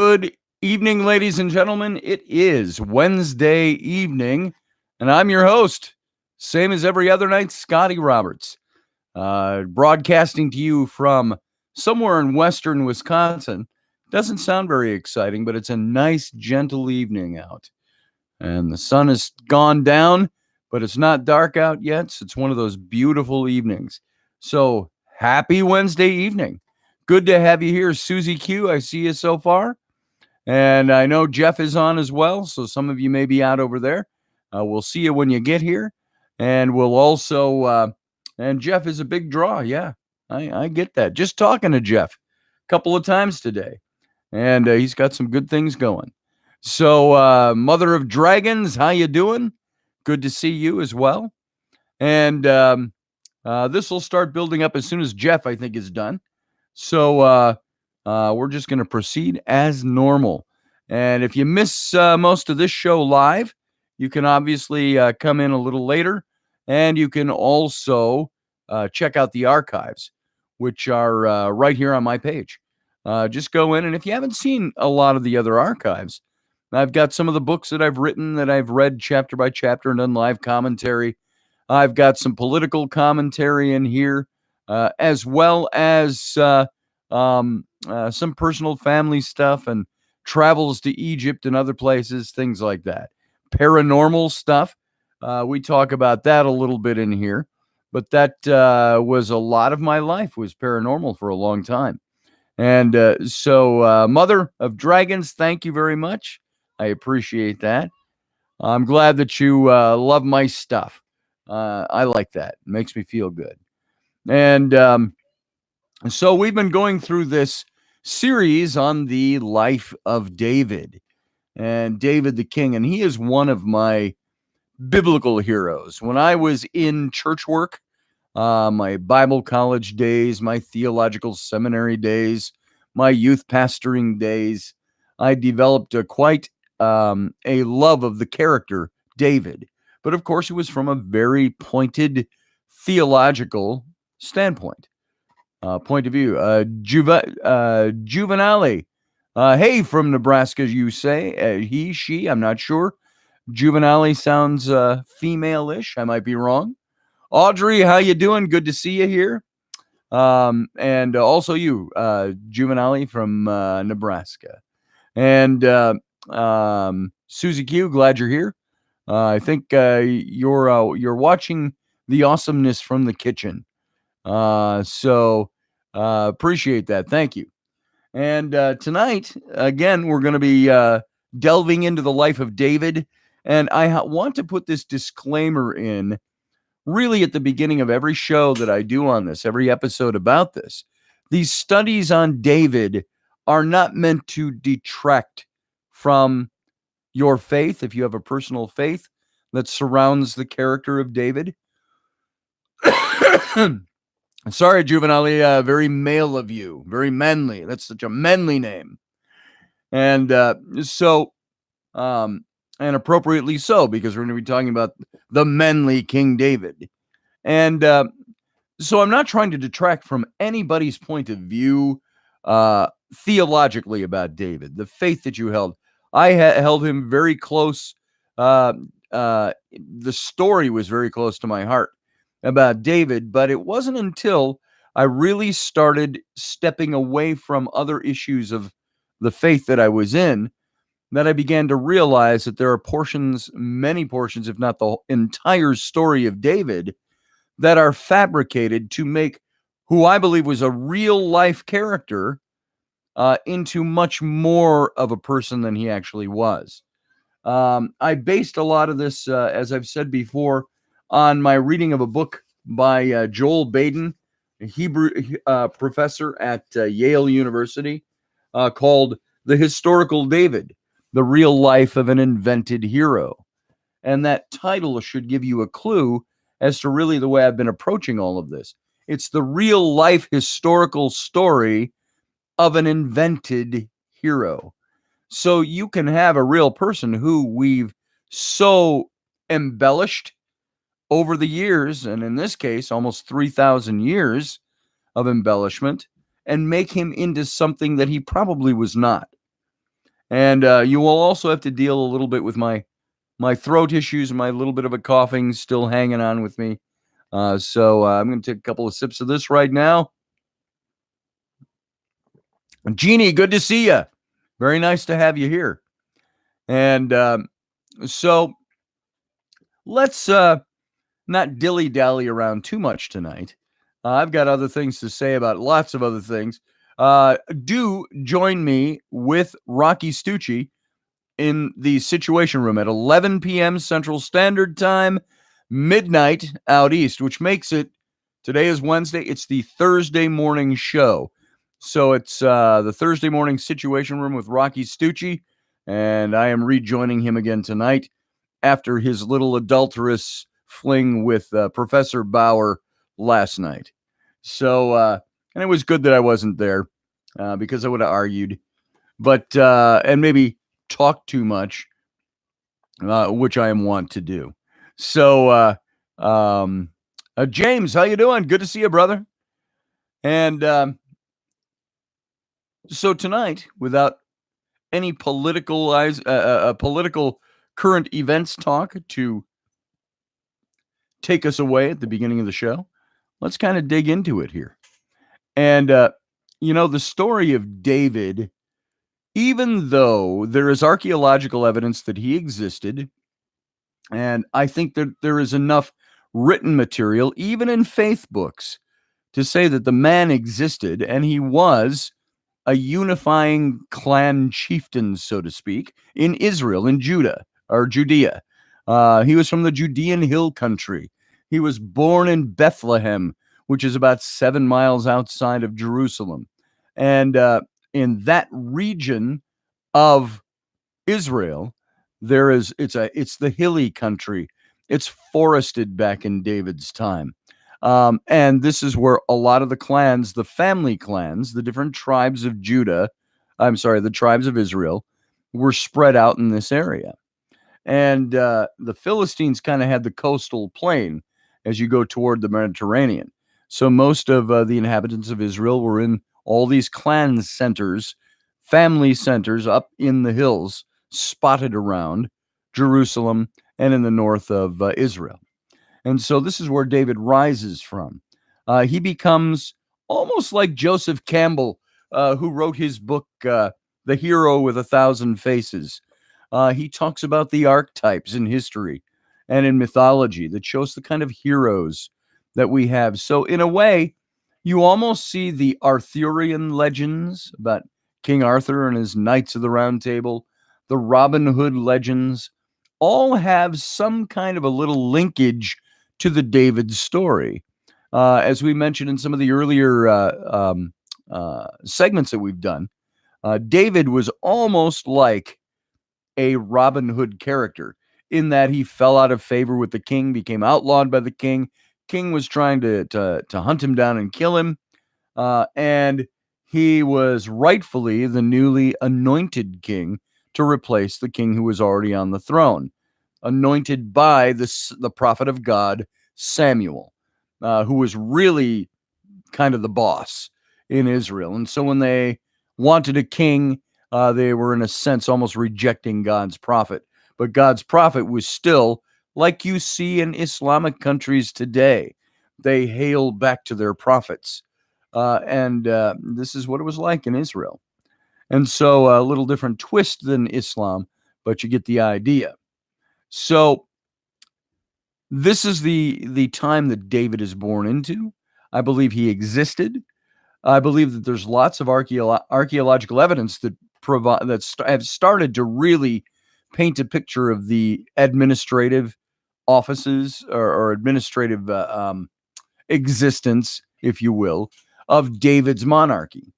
Good evening, ladies and gentlemen. It is Wednesday evening, and I'm your host, same as every other night, Scotty Roberts, broadcasting to you from somewhere in western Wisconsin. Doesn't sound very exciting, but it's a nice, gentle evening out. And the sun has gone down, but it's not dark out yet. So it's one of those beautiful evenings. So happy Wednesday evening. Good to have you here, Susie Q. I see you so far. And I know Jeff is on as well, so some of you may be out over there. We'll see you when you get here. And we'll also, and Jeff is a big draw. Yeah, I get that. Just talking to Jeff a couple of times today. And he's got some good things going. So, Mother of Dragons, how you doing? Good to see you as well. And this will start building up as soon as Jeff, I think, is done. So we're just going to proceed as normal. And if you miss most of this show live, you can obviously come in a little later. And you can also check out the archives, which are right here on my page. Just go in. And if you haven't seen a lot of the other archives, I've got some of the books that I've written that I've read chapter by chapter and done live commentary. I've got some political commentary in here, as well as some personal family stuff and travels to Egypt and other places, things like that. Paranormal stuff. We talk about that a little bit in here, but that was a lot of my life was paranormal for a long time. And so Mother of Dragons, thank you very much. I appreciate that. I'm glad that you love my stuff. I like that. It makes me feel good. And so we've been going through this series on the life of David and David the King. And he is one of my biblical heroes. When I was in church work, my Bible college days, my theological seminary days, my youth pastoring days, I developed quite a love of the character David. But of course, it was from a very pointed theological standpoint, point of view. Juvenile, hey, from Nebraska, you say. He, she, I'm not sure. Juvenile sounds female-ish. I might be wrong. Audrey, how you doing? Good to see you here. And also you, Juvenile from Nebraska. And Susie Q, glad you're here. I think you're watching the awesomeness from the kitchen. So appreciate that. Thank you. And tonight, again, we're going to be delving into the life of David. And I want to put this disclaimer in really at the beginning of every show that I do on this, every episode about this. These studies on David are not meant to detract from your faith, if you have a personal faith that surrounds the character of David. Sorry, Juvenile, very male of you, very manly. That's such a manly name. And and appropriately so, because we're going to be talking about the manly King David. And so I'm not trying to detract from anybody's point of view theologically about David, the faith that you held. I held him very close. The story was very close to my heart about David, but it wasn't until I really started stepping away from other issues of the faith that I was in that I began to realize that there are portions, many portions, if not the entire story of David, that are fabricated to make who I believe was a real life character into much more of a person than he actually was. I based a lot of this, as I've said before, on my reading of a book by Joel Baden, a Hebrew professor at Yale University, called The Historical David, the Real Life of an Invented Hero. And that title should give you a clue as to really the way I've been approaching all of this. It's the real life historical story of an invented hero. So you can have a real person who we've so embellished over the years, and in this case, almost 3,000 years of embellishment, and make him into something that he probably was not. And you will also have to deal a little bit with my throat issues, my little bit of a coughing still hanging on with me. So I'm going to take a couple of sips of this right now. Jeannie, good to see you. Very nice to have you here. And so let's not dilly-dally around too much tonight. I've got other things to say about lots of other things. Do join me with Rocky Stucci in the Situation Room at 11 p.m. Central Standard Time, midnight out east, which makes it, today is Wednesday, it's the Thursday morning show. So it's the Thursday morning Situation Room with Rocky Stucci, and I am rejoining him again tonight after his little adulterous fling with Professor Bauer last night. So, and it was good that I wasn't there because I would have argued, but, and maybe talk too much, which I am wont to do. So, James, how you doing? Good to see you, brother. And so tonight, without any political current events talk to take us away at the beginning of the show, let's kind of dig into it here. And the story of David, even though there is archaeological evidence that he existed, and I think that there is enough written material, even in faith books, to say that the man existed and he was a unifying clan chieftain, so to speak, in Israel, in Judah, or Judea. He was from the Judean hill country. He was born in Bethlehem, which is about 7 miles outside of Jerusalem. And in that region of Israel, it's the hilly country. It's forested back in David's time. And this is where a lot of the clans, the family clans, the different tribes of the tribes of Israel, were spread out in this area. And the Philistines kind of had the coastal plain as you go toward the Mediterranean. So most of the inhabitants of Israel were in all these clan centers, family centers up in the hills, spotted around Jerusalem and in the north of Israel. And so this is where David rises from. He becomes almost like Joseph Campbell, who wrote his book, The Hero with a Thousand Faces. He talks about the archetypes in history and in mythology that shows the kind of heroes that we have. So in a way, you almost see the Arthurian legends about King Arthur and his Knights of the Round Table, the Robin Hood legends, all have some kind of a little linkage to the David story. As we mentioned in some of the earlier segments that we've done, David was almost like a Robin Hood character in that he fell out of favor with the king, became outlawed by the king. King was trying to hunt him down and kill him. And he was rightfully the newly anointed king to replace the king who was already on the throne, anointed by the prophet of God, Samuel, who was really kind of the boss in Israel. And so when they wanted a king, they were in a sense almost rejecting God's prophet. But God's prophet was still, like you see in Islamic countries today, they hail back to their prophets. And this is what it was like in Israel. And so a little different twist than Islam, but you get the idea. So this is the time that David is born into. I believe he existed. I believe that there's lots of archaeological evidence that have started to really paint a picture of the administrative offices or administrative existence, if you will, of David's monarchy.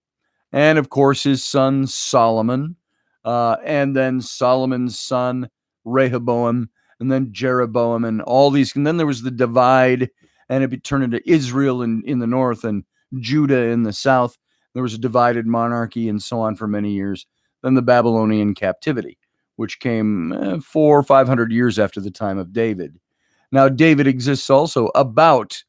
And of course, his son Solomon, and then Solomon's son Rehoboam, and then Jeroboam, and all these. And then there was the divide, and it turned into Israel in the north and Judah in the south. There was a divided monarchy and so on for many years. Then the Babylonian captivity, which came 400 or 500 years after the time of David. Now, David exists also about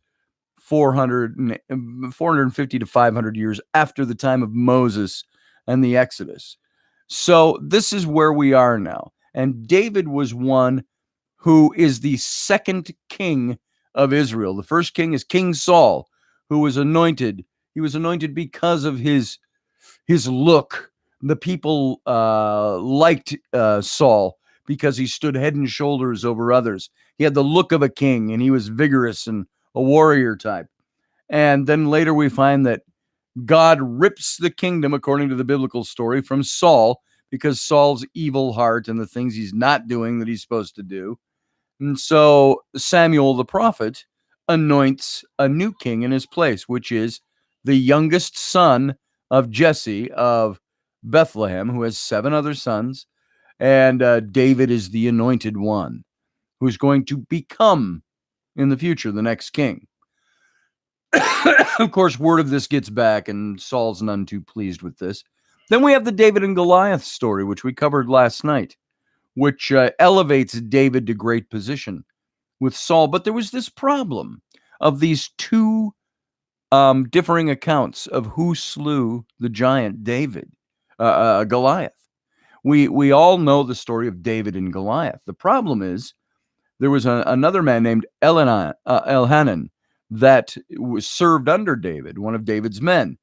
450 to 500 years after the time of Moses and the Exodus. So this is where we are now. And David was one who is the second king of Israel. The first king is King Saul, who was anointed. He was anointed because of his look. The people liked Saul because he stood head and shoulders over others. He had the look of a king, and he was vigorous and a warrior type. And then later we find that God rips the kingdom, according to the biblical story, from Saul because Saul's evil heart and the things he's not doing that he's supposed to do. And so Samuel the prophet anoints a new king in his place, which is the youngest son of Jesse of Bethlehem, who has 7 other sons. And David is the anointed one who's going to become, in the future, the next king. Of course, word of this gets back, and Saul's none too pleased with this. Then we have the David and Goliath story, which we covered last night, which elevates David to great position with Saul. But there was this problem of these two differing accounts of who slew the giant Goliath. We all know the story of David and Goliath. The problem is there was another man named Elhanan that was served under David, one of David's men,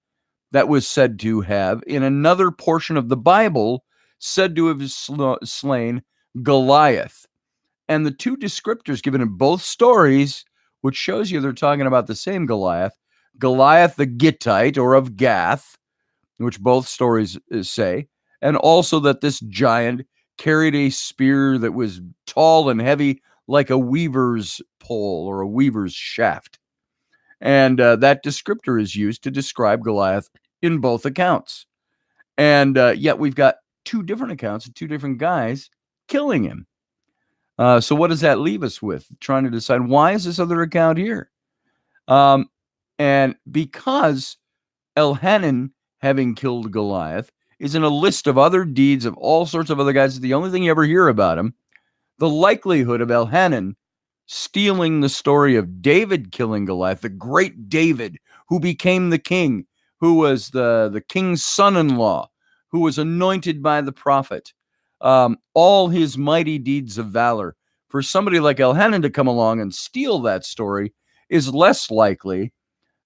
that was said to have, in another portion of the Bible, said to have slain Goliath. And the two descriptors given in both stories, which shows you they're talking about the same Goliath, Goliath the Gittite, or of Gath, which both stories say, and also that this giant carried a spear that was tall and heavy like a weaver's pole or a weaver's shaft. And that descriptor is used to describe Goliath in both accounts. And yet we've got 2 different accounts of 2 different guys killing him. So what does that leave us with? Trying to decide, why is this other account here? And because Elhanan, having killed Goliath, is in a list of other deeds of all sorts of other guys, the only thing you ever hear about him, the likelihood of Elhanan stealing the story of David killing Goliath, the great David, who became the king, who was the king's son-in-law, who was anointed by the prophet, all his mighty deeds of valor. For somebody like Elhanan to come along and steal that story is less likely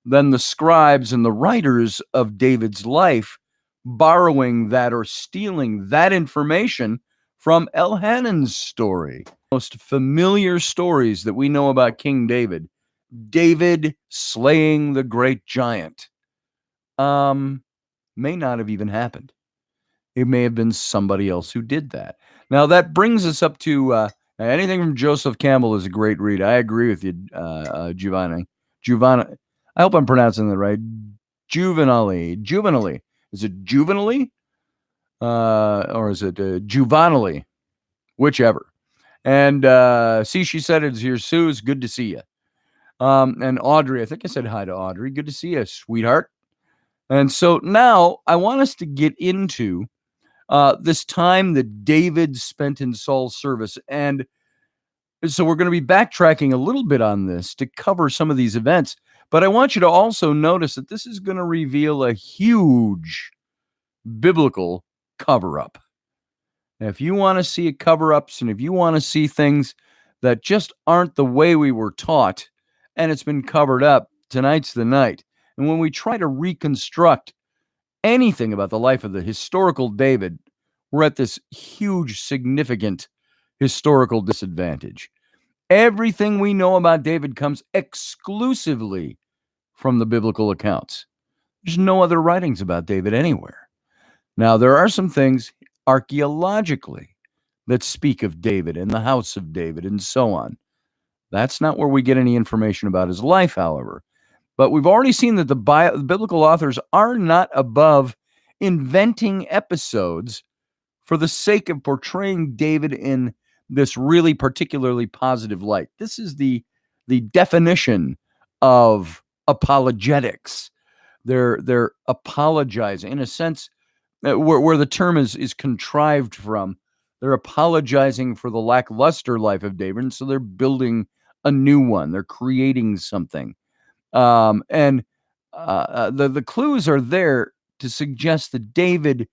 than the scribes and the writers of David's life borrowing that or stealing that information from Elhanan's story. Most familiar stories that we know about King David, David slaying the great giant, may not have even happened. It may have been somebody else who did that. Now that brings us up to anything from Joseph Campbell is a great read. I agree with you, Giovanni. I hope I'm pronouncing that right. Juvenile. Is it juvenile? Or is it juvenile? Whichever. And see, she said it's here, Sue. It's good to see you. And Audrey, I think I said hi to Audrey. Good to see you, sweetheart. And so now I want us to get into this time that David spent in Saul's service. And so we're going to be backtracking a little bit on this to cover some of these events. But I want you to also notice that this is going to reveal a huge biblical cover-up. If you want to see cover-ups and if you want to see things that just aren't the way we were taught and it's been covered up, tonight's the night. And when we try to reconstruct anything about the life of the historical David, we're at this huge, significant historical disadvantage. Everything we know about David comes exclusively from the biblical accounts. There's no other writings about David anywhere. Now, there are some things archaeologically that speak of David and the house of David and so on. That's not where we get any information about his life, however. But we've already seen that the biblical authors are not above inventing episodes for the sake of portraying David in this really particularly positive light. This is the definition of apologetics. They're apologizing in a sense where the term is contrived from. They're apologizing for the lackluster life of David, and so they're building a new one. They're creating something. And the clues are there to suggest that David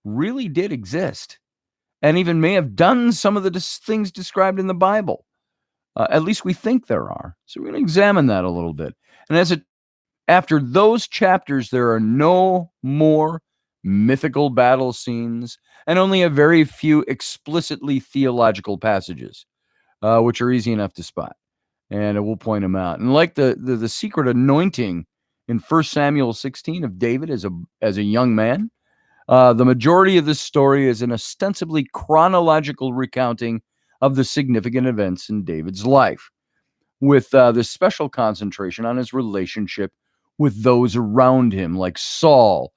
really did exist and even may have done some of the things described in the Bible. At least we think there are. So we're going to examine that a little bit. And after those chapters, there are no more mythical battle scenes and only a very few explicitly theological passages, which are easy enough to spot. And we'll point them out. And like the secret anointing in 1 Samuel 16 of David as a young man, the majority of this story is an ostensibly chronological recounting of the significant events in David's life, with this special concentration on his relationship with those around him, like Saul,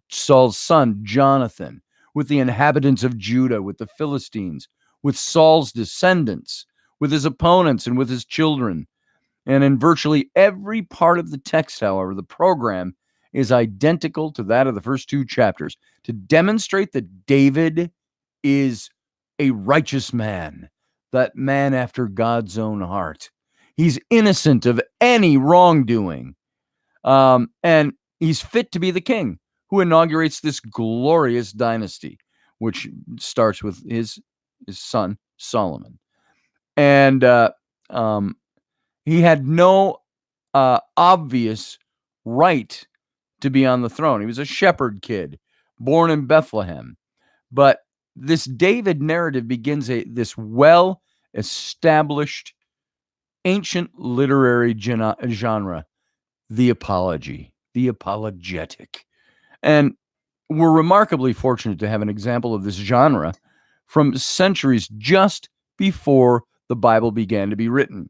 Saul's son Jonathan, with the inhabitants of Judah, with the Philistines, with Saul's descendants, with his opponents, and with his children. And in virtually every part of the text, however, the program is identical to that of the first two chapters to demonstrate that David is a righteous man, that man after God's own heart. He's innocent of any wrongdoing. And he's fit to be the king who inaugurates this glorious dynasty, which starts with his son, Solomon. And he had no obvious right to be on the throne. He was a shepherd kid born in Bethlehem. But this David narrative begins this well-established ancient literary genre, the apology, the apologetic. And we're remarkably fortunate to have an example of this genre from centuries just before the Bible began to be written.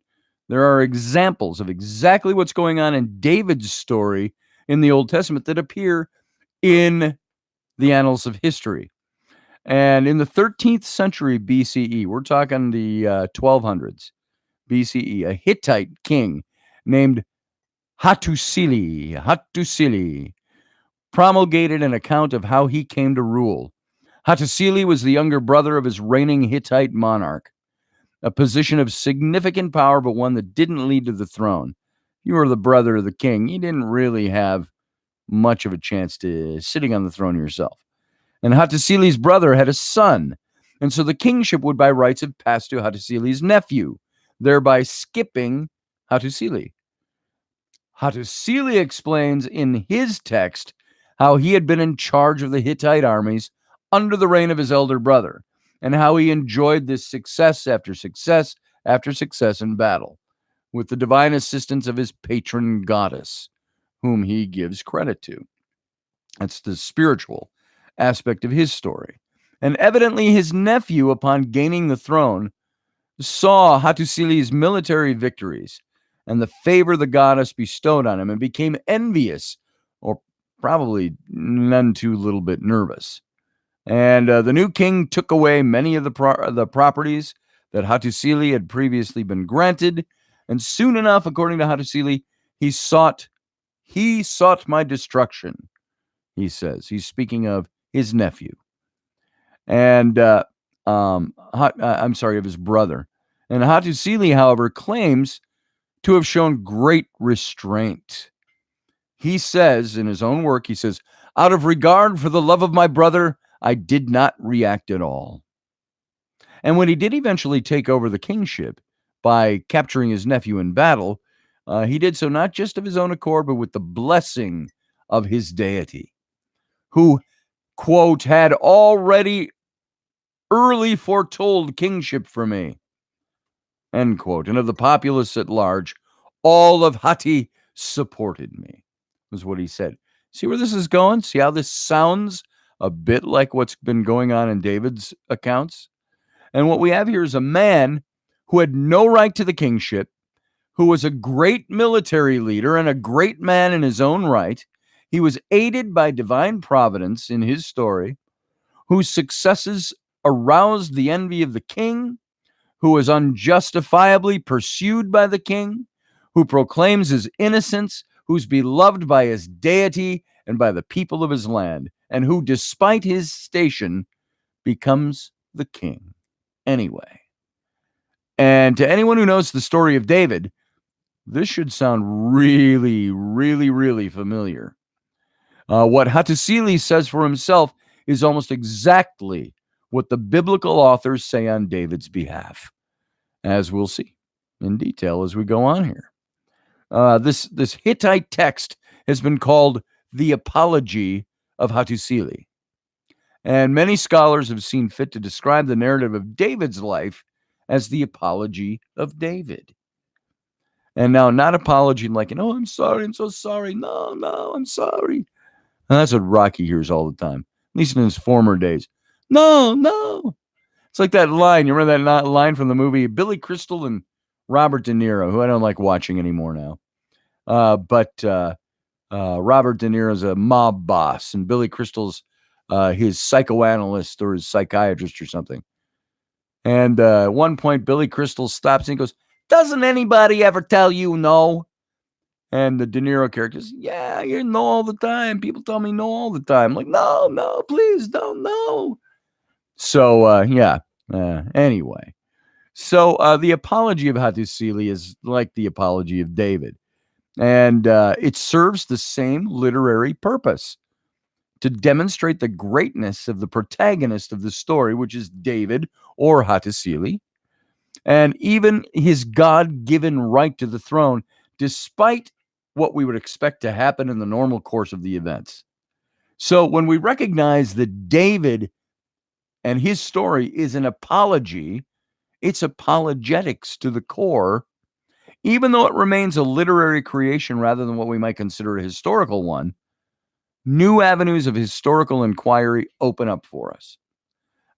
There are examples of exactly what's going on in David's story in the Old Testament that appear in the annals of history. And in the 13th century BCE, we're talking the 1200s BCE, a Hittite king named Hattusili promulgated an account of how he came to rule. Hattusili was the younger brother of his reigning Hittite monarch, a position of significant power, but one that didn't lead to the throne. You were the brother of the king. You didn't really have much of a chance to sitting on the throne yourself. And Hattusili's brother had a son, and so the kingship would by rights have passed to Hattusili's nephew, thereby skipping Hattusili. Hattusili explains in his text how he had been in charge of the Hittite armies under the reign of his elder brother, and how he enjoyed this success after success after success in battle, with the divine assistance of his patron goddess, whom he gives credit to. That's the spiritual aspect of his story. And evidently his nephew, upon gaining the throne, saw Hattusili's military victories and the favor the goddess bestowed on him and became envious, or probably none too little bit nervous. And the new king took away many of the properties that Hattusili had previously been granted. And soon enough, according to Hattusili, he sought my destruction, he says. He's speaking of his nephew. And of his brother. And Hattusili, however, claims to have shown great restraint. He says in his own work, he says, out of regard for the love of my brother, I did not react at all. And when he did eventually take over the kingship by capturing his nephew in battle, he did so not just of his own accord, but with the blessing of his deity, who, quote, had already early foretold kingship for me, end quote. And of the populace at large, all of Hatti supported me, was what he said. See where this is going? See how this sounds a bit like what's been going on in David's accounts? And what we have here is a man who had no right to the kingship, who was a great military leader and a great man in his own right. He was aided by divine providence in his story, whose successes aroused the envy of the king, who was unjustifiably pursued by the king, who proclaims his innocence, who's beloved by his deity and by the people of his land, and who, despite his station, becomes the king anyway. And to anyone who knows the story of David, this should sound really, really, really familiar. What Hattusili says for himself is almost exactly what the biblical authors say on David's behalf, as we'll see in detail as we go on here. This Hittite text has been called the Apology of Hattusili, and many scholars have seen fit to describe the narrative of David's life as the Apology of David. And now, not apology like, I'm sorry, I'm so sorry. No, I'm sorry. And that's what Rocky hears all the time, at least in his former days. No. It's like that line. You remember that line from the movie Billy Crystal and Robert De Niro, who I don't like watching anymore now. But Robert De Niro's a mob boss, and Billy Crystal's his psychoanalyst or his psychiatrist or something. And at one point, Billy Crystal stops and he goes, "Doesn't anybody ever tell you no?" And the De Niro character says, "Yeah, you know all the time. People tell me no all the time." I'm like, no, please don't know. So, anyway. So, the Apology of Hattusili is like the Apology of David. And it serves the same literary purpose, to demonstrate the greatness of the protagonist of the story, which is David or Hattusili, and even his God-given right to the throne, despite what we would expect to happen in the normal course of the events. So when we recognize that David and his story is an apology, it's apologetics to the core, even though it remains a literary creation rather than what we might consider a historical one. New avenues of historical inquiry open up for us.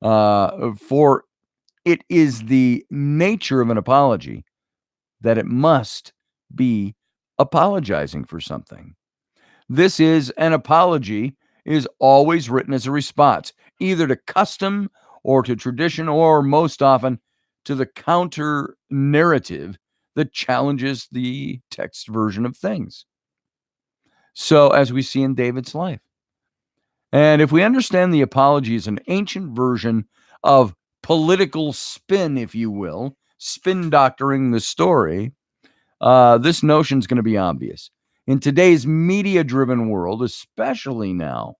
For it is the nature of an apology that it must be apologizing for something. This is an apology is always written as a response, either to custom or to tradition, or most often to the counter narrative that challenges the text version of things. So, as we see in David's life. And if we understand the apology as an ancient version of political spin, if you will, spin doctoring the story, this notion is going to be obvious. In today's media-driven world, especially now,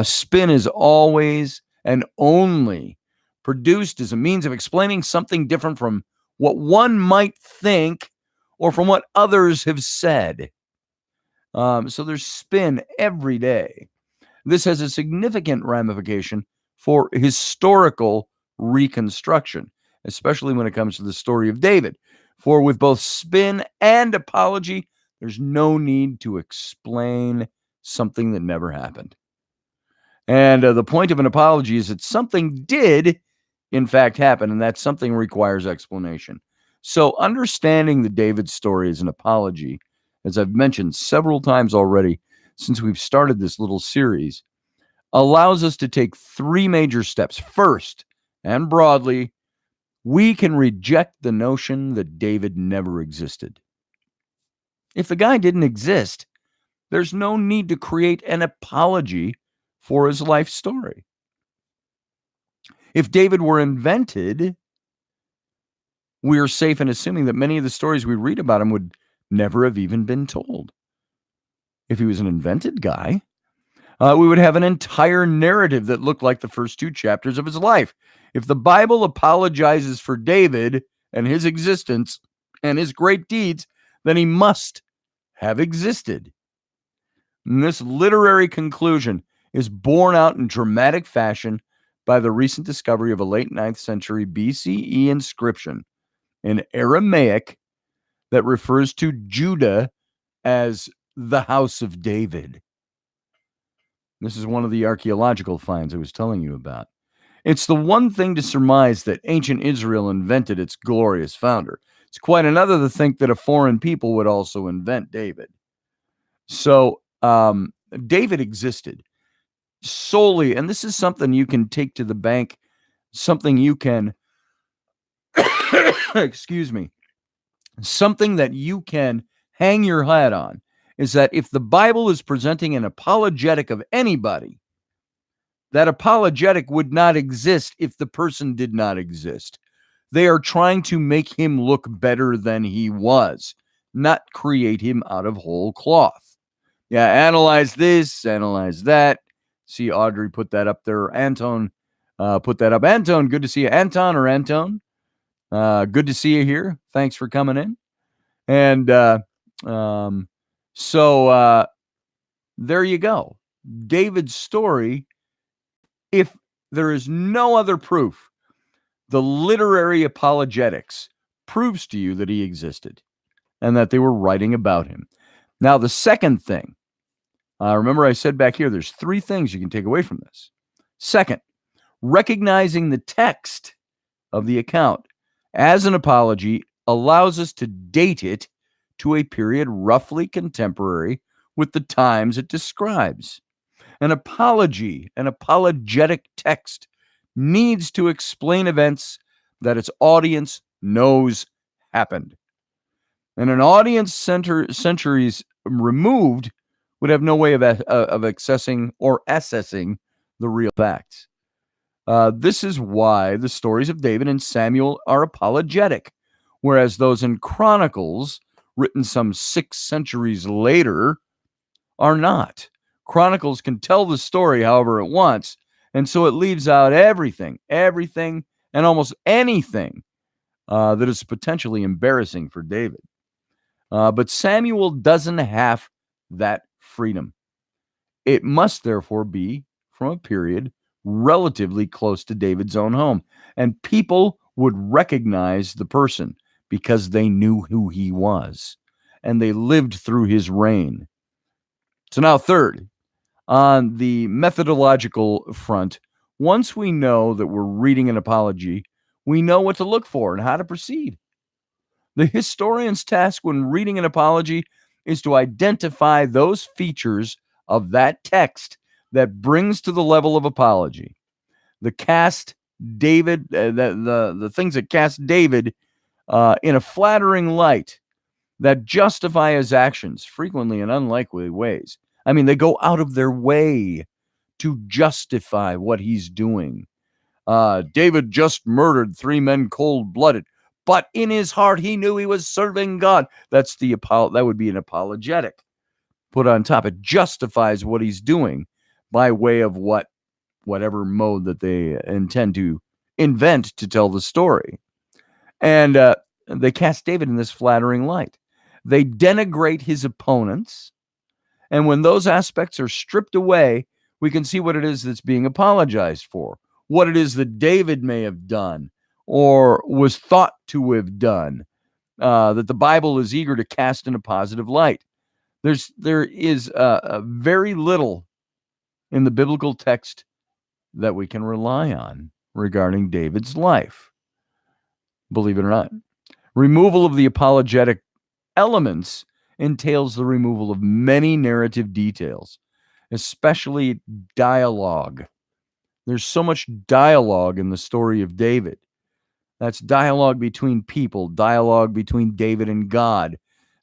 spin is always and only produced as a means of explaining something different from what one might think or from what others have said. So there's spin every day. This has a significant ramification for historical reconstruction, especially when it comes to the story of David. For with both spin and apology, there's no need to explain something that never happened. And the point of an apology is that something did, in fact, happen, and that something requires explanation. So understanding the David story as an apology, as I've mentioned several times already since we've started this little series, allows us to take three major steps. First, and broadly, we can reject the notion that David never existed. If the guy didn't exist, there's no need to create an apology for his life story. If David were invented, we are safe in assuming that many of the stories we read about him would never have even been told. If he was an invented guy, we would have an entire narrative that looked like the first two chapters of his life. If the Bible apologizes for David and his existence and his great deeds, then he must have existed. And this literary conclusion is borne out in dramatic fashion by the recent discovery of a late 9th century BCE inscription in Aramaic that refers to Judah as the house of David. This is one of the archaeological finds I was telling you about. It's the one thing to surmise that ancient Israel invented its glorious founder. It's quite another to think that a foreign people would also invent David. So David existed solely, and this is something you can take to the bank, something you can, excuse me, something that you can hang your hat on, is that if the Bible is presenting an apologetic of anybody, that apologetic would not exist if the person did not exist. They are trying to make him look better than he was, not create him out of whole cloth. Yeah, analyze this, analyze that, See Audrey put that up there. Anton put that up. Anton, good to see you. Anton or Anton, good to see you here. Thanks for coming in. And so there you go. David's story, if there is no other proof, the literary Apologetics proves to you that he existed and that they were writing about him. Now, the second thing, remember I said back here, there's three things you can take away from this. Second, recognizing the text of the account as an apology allows us to date it to a period roughly contemporary with the times it describes. An apology, an apologetic text, needs to explain events that its audience knows happened. And an audience centuries removed would have no way of accessing or assessing the real facts. This is why the stories of David and Samuel are apologetic, whereas those in Chronicles, written some 6 centuries later, are not. Chronicles can tell the story however it wants, and so it leaves out everything, and almost anything that is potentially embarrassing for David. But Samuel doesn't have that freedom. It must therefore be from a period relatively close to David's own home, and people would recognize the person because they knew who he was, and they lived through his reign. So now, third, on the methodological front, once we know that we're reading an apology, we know what to look for and how to proceed. The historian's task when reading an apology is to identify those features of that text that brings to the level of apology. The cast David, the things that cast David in a flattering light, that justify his actions, frequently in unlikely ways. I mean, they go out of their way to justify what he's doing. David just murdered 3 men cold-blooded, but in his heart he knew he was serving God. That would be an apologetic put on top. It justifies what he's doing by way of whatever mode that they intend to invent to tell the story. And they cast David in this flattering light. They denigrate his opponents. And when those aspects are stripped away, we can see what it is that's being apologized for, what it is that David may have done or was thought to have done, that the Bible is eager to cast in a positive light. There is very little in the biblical text that we can rely on regarding David's life, believe it or not. Removal of the apologetic elements entails the removal of many narrative details, especially dialogue. There's so much dialogue in the story of David. That's dialogue between people, dialogue between David and God,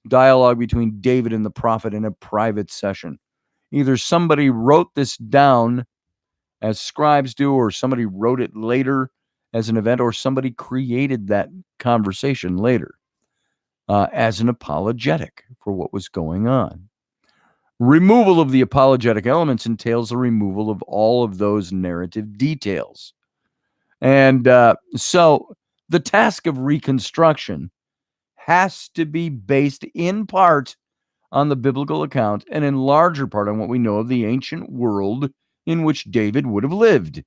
dialogue between David and the prophet in a private session. Either somebody wrote this down as scribes do, or somebody wrote it later as an event, or somebody created that conversation later as an apologetic for what was going on. Removal of the apologetic elements entails the removal of all of those narrative details. And so the task of reconstruction has to be based in part on the biblical account and in larger part on what we know of the ancient world in which David would have lived.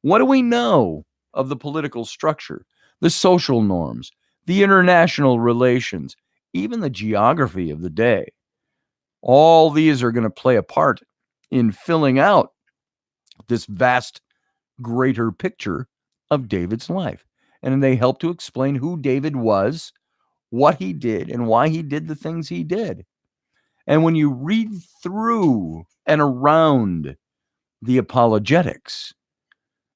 What do we know of the political structure, the social norms, the international relations, even the geography of the day? All these are going to play a part in filling out this vast, greater picture of David's life. And they help to explain who David was, what he did, and why he did the things he did. And when you read through and around the apologetics,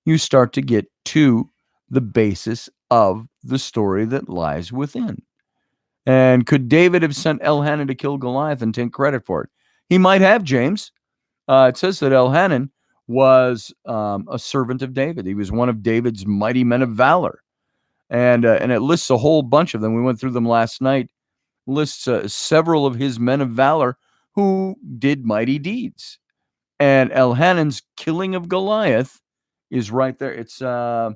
you start to get to the basis of the story that lies within. And could David have sent Elhanan to kill Goliath and take credit for it? He might have, James. It says that Elhanan was a servant of David. He was one of David's mighty men of valor. And it lists a whole bunch of them. We went through them last night. Lists several of his men of valor who did mighty deeds. And Elhanan's killing of Goliath is right there. It's off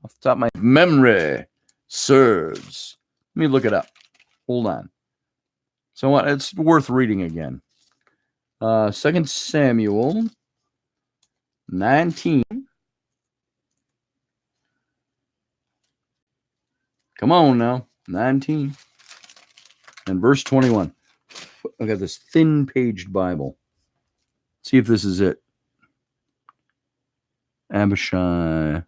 the top of my memory serves. Let me look it up. Hold on. So it's worth reading again. 2 Samuel 19. Come on now. 19. And verse 21. I got this thin-paged Bible. See if this is it. Abishai,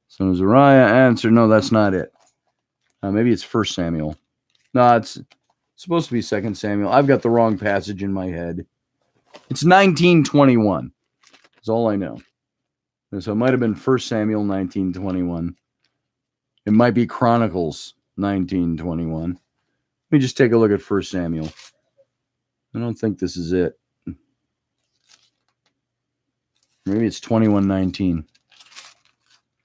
son of Zeruiah, answered. No, that's not it. Maybe it's 1 Samuel. No, it's supposed to be 2 Samuel. I've got the wrong passage in my head. It's 19:21. That's all I know. So it might have been 1 Samuel 19:21. It might be Chronicles 19:21. Let me just take a look at 1 Samuel. I don't think this is it. Maybe it's 21:19.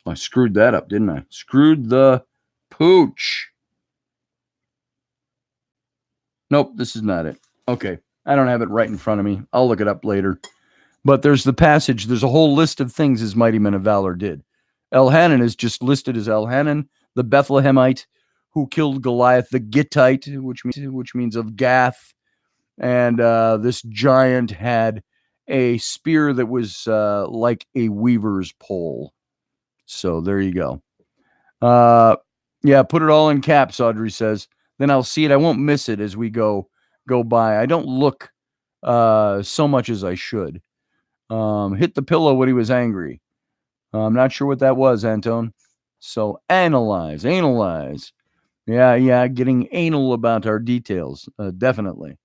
I screwed that up, didn't I? Screwed the pooch. Nope, this is not it. Okay, I don't have it right in front of me. I'll look it up later. But there's the passage. There's a whole list of things his mighty men of valor did. Elhanan is just listed as Elhanan, the Bethlehemite, who killed Goliath, the Gittite, which means of Gath. And this giant had a spear that was like a weaver's pole. So there you go. Yeah, put it all in caps, Audrey says. Then I'll see it. I won't miss it as we go by. I don't look so much as I should. Hit the pillow when he was angry. I'm not sure what that was, Anton. So analyze. Yeah, getting anal about our details. Definitely.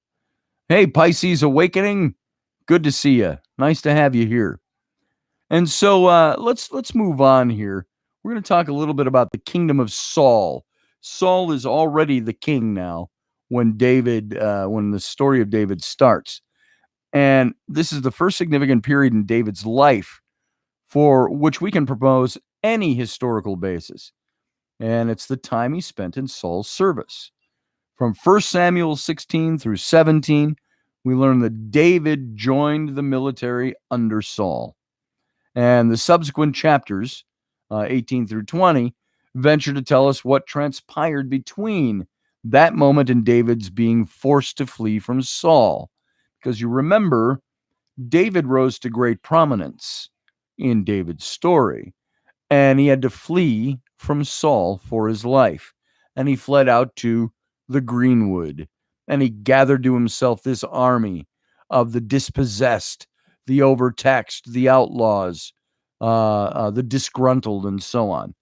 Hey, Pisces Awakening. Good to see you. Nice to have you here. And so let's move on here. We're going to talk a little bit about the kingdom of Saul. Saul is already the king now when the story of David starts. And this is the first significant period in David's life for which we can propose any historical basis. And it's the time he spent in Saul's service. From 1 Samuel 16 through 17, we learn that David joined the military under Saul. And the subsequent chapters, 18 through 20, venture to tell us what transpired between that moment and David's being forced to flee from Saul. Because you remember, David rose to great prominence in David's story, and he had to flee from Saul for his life. And he fled out to the Greenwood, and he gathered to himself this army of the dispossessed, the overtaxed, the outlaws, the disgruntled, and so on,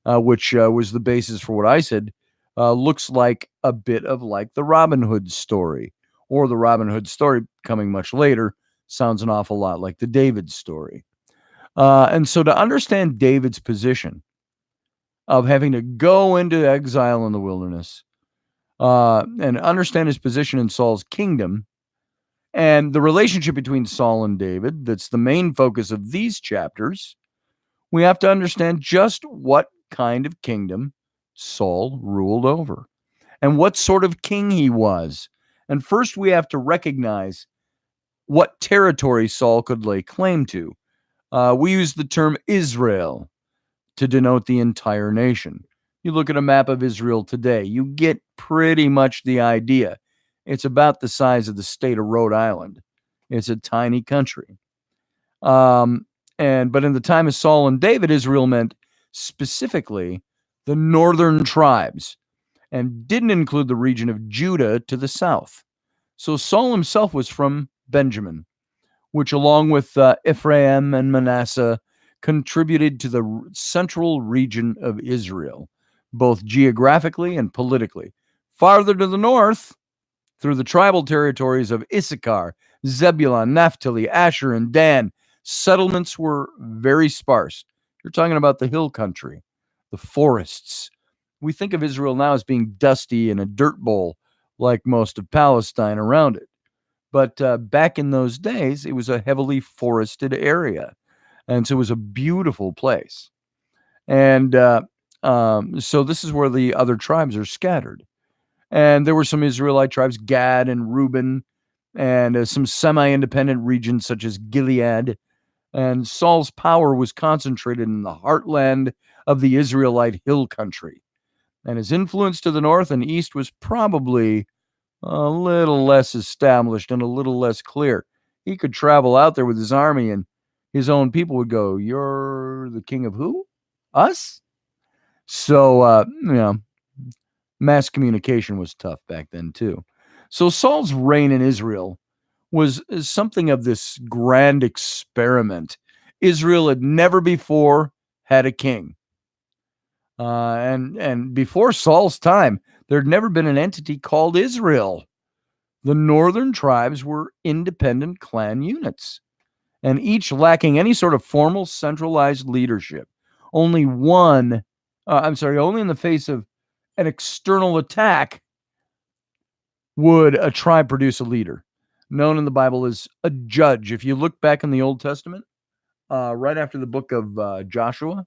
which was the basis for what I said looks like a bit of like the Robin Hood story, or the Robin Hood story coming much later sounds an awful lot like the David story. And so to understand David's position of having to go into exile in the wilderness and understand his position in Saul's kingdom and the relationship between Saul and David, that's the main focus of these chapters, we have to understand just what kind of kingdom Saul ruled over and what sort of king he was. And first we have to recognize what territory Saul could lay claim to. We use the term Israel to denote the entire nation. You look at a map of Israel today, you get pretty much the idea. It's about the size of the state of Rhode Island. It's a tiny country. But in the time of Saul and David, Israel meant specifically the northern tribes and didn't include the region of Judah to the south. So Saul himself was from Benjamin, which along with Ephraim and Manasseh contributed to the central region of Israel, both geographically and politically. Farther to the north, through the tribal territories of Issachar, Zebulun, Naphtali, Asher, and Dan, settlements were very sparse. You're talking about the hill country, the forests. We think of Israel now as being dusty and a dirt bowl, like most of Palestine around it. But back in those days, it was a heavily forested area. And so it was a beautiful place. And so this is where the other tribes are scattered. And there were some Israelite tribes, Gad and Reuben, and some semi-independent regions such as Gilead. And Saul's power was concentrated in the heartland of the Israelite hill country. And his influence to the north and east was probably a little less established and a little less clear. He could travel out there with his army, and his own people would go, "You're the king of who? Us?" So, mass communication was tough back then, too. So Saul's reign in Israel was something of this grand experiment. Israel had never before had a king. And before Saul's time, there had never been an entity called Israel. The northern tribes were independent clan units, and each lacking any sort of formal centralized leadership. Only in the face of an external attack would a tribe produce a leader, known in the Bible as a judge. If you look back in the Old Testament, right after the book of Joshua,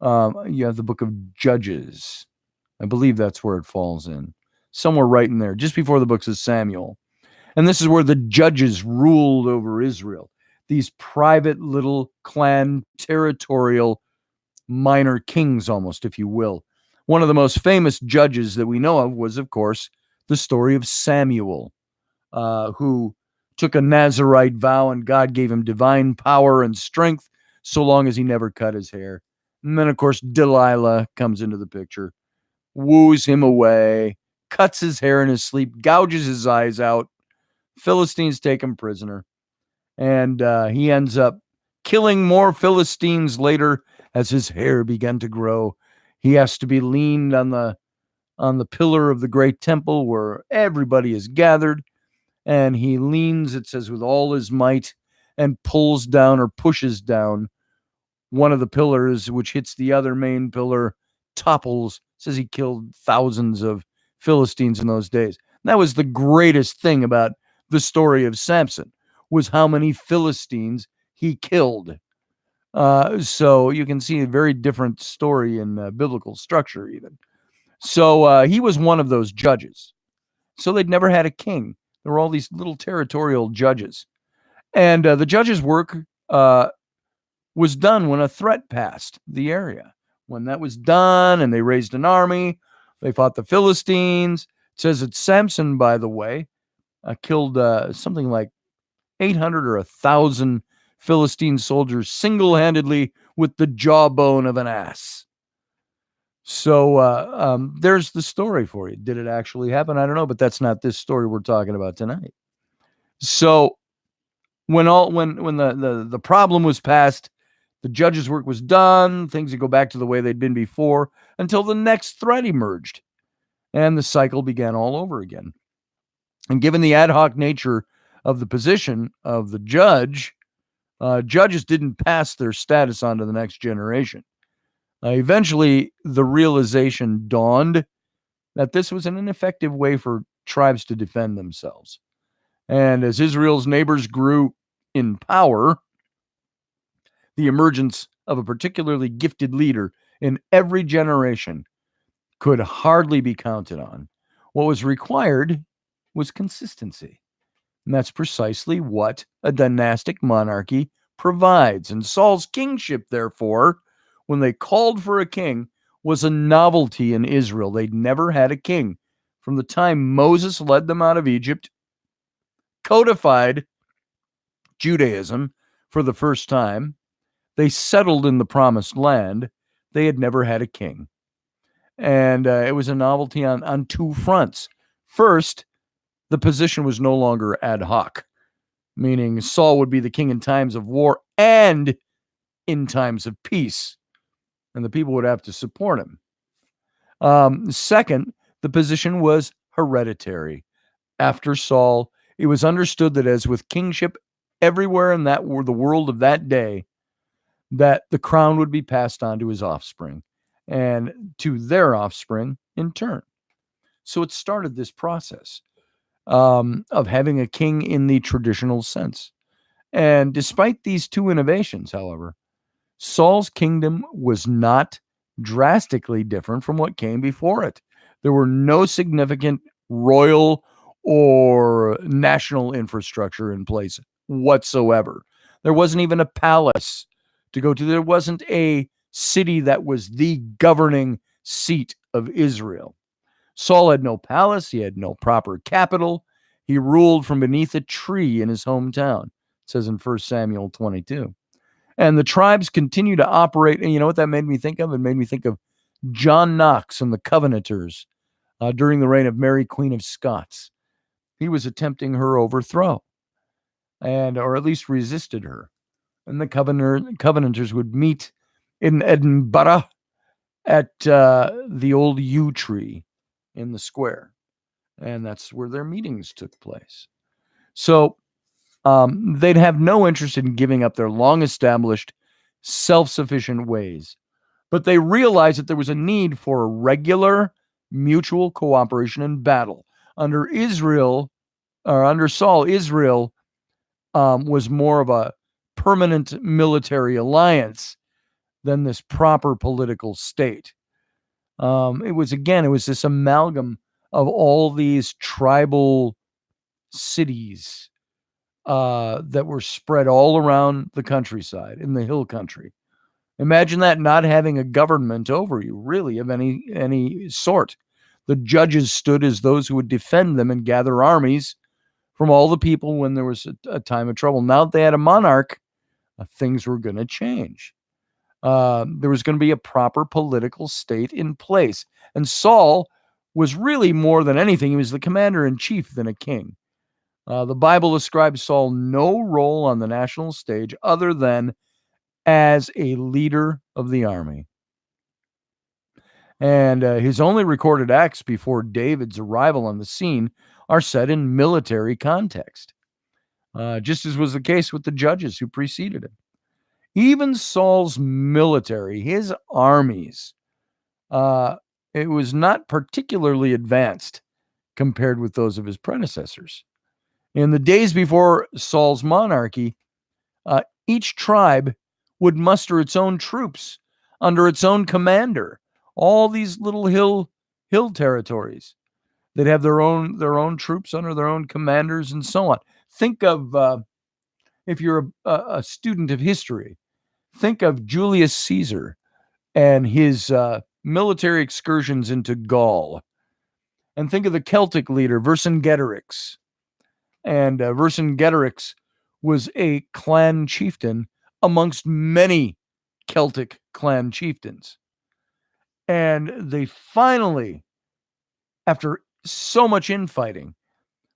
you have the book of Judges. I believe that's where it falls in. Somewhere right in there, just before the books of Samuel. And this is where the judges ruled over Israel. These private little clan, territorial, minor kings almost, if you will. One of the most famous judges that we know of was, of course, the story of Samuel, who took a Nazirite vow, and God gave him divine power and strength so long as he never cut his hair. And then, of course, Delilah comes into the picture, woos him away, cuts his hair in his sleep, gouges his eyes out. Philistines take him prisoner, and he ends up killing more Philistines later as his hair began to grow. He has to be leaned on the pillar of the great temple where everybody is gathered, and he leans, it says, with all his might, and pulls down or pushes down one of the pillars, which hits the other main pillar, topples. It says he killed thousands of Philistines in those days. And that was the greatest thing about the story of Samson, was how many Philistines he killed. So you can see a very different story in biblical structure even. So he was one of those judges. So they'd never had a king. There were all these little territorial judges. And the judges' work was done when a threat passed the area. When that was done and they raised an army, they fought the Philistines. It says that Samson, by the way, killed something like 800 or 1,000 Philistine soldiers single-handedly with the jawbone of an ass. So there's the story for you. Did it actually happen? I don't know, but that's not this story we're talking about tonight. So when the problem was passed, the judge's work was done, things would go back to the way they'd been before until the next threat emerged, and the cycle began all over again. And given the ad hoc nature of the position of the judge, judges didn't pass their status on to the next generation. Eventually, the realization dawned that this was an ineffective way for tribes to defend themselves. And as Israel's neighbors grew in power, the emergence of a particularly gifted leader in every generation could hardly be counted on. What was required was consistency. And that's precisely what a dynastic monarchy provides. And Saul's kingship, therefore, when they called for a king, was a novelty in Israel. They'd never had a king. From the time Moses led them out of Egypt, codified Judaism for the first time, they settled in the promised land, they had never had a king. And it was a novelty on two fronts. First, the position was no longer ad hoc, meaning Saul would be the king in times of war and in times of peace, and the people would have to support him. Second, the position was hereditary. After Saul, it was understood that as with kingship everywhere in the world of that day, that the crown would be passed on to his offspring and to their offspring in turn. So it started this process of having a king in the traditional sense. And despite these two innovations, however, Saul's kingdom was not drastically different from what came before it. There were no significant royal or national infrastructure in place whatsoever. There wasn't even a palace to go to. There wasn't a city that was the governing seat of Israel. Saul had no palace. He had no proper capital. He ruled from beneath a tree in his hometown. It says in 1 Samuel 22. And the tribes continue to operate. And you know what that made me think of? It made me think of John Knox and the Covenanters during the reign of Mary, Queen of Scots. He was attempting her overthrow, or at least resisted her. And the Covenanters would meet in Edinburgh at the old yew tree in the square. And that's where their meetings took place. So they'd have no interest in giving up their long-established, self-sufficient ways. But they realized that there was a need for a regular mutual cooperation in battle. Under Saul, Israel was more of a permanent military alliance than this proper political state. It was this amalgam of all these tribal cities that were spread all around the countryside, in the hill country. Imagine that, not having a government over you, really, of any sort. The judges stood as those who would defend them and gather armies from all the people when there was a time of trouble. Now that they had a monarch, things were going to change. There was going to be a proper political state in place. And Saul was really, more than anything, he was the commander-in-chief than a king. The Bible ascribes Saul no role on the national stage other than as a leader of the army. And his only recorded acts before David's arrival on the scene are set in military context, just as was the case with the judges who preceded him. Even Saul's military, his armies, it was not particularly advanced compared with those of his predecessors. In the days before Saul's monarchy, each tribe would muster its own troops under its own commander. All these little hill territories, they'd have their own troops under their own commanders and so on. Think of, if you're a student of history, think of Julius Caesar and his military excursions into Gaul. And think of the Celtic leader, Vercingetorix. And Vercingetorix was a clan chieftain amongst many Celtic clan chieftains. And they finally, after so much infighting,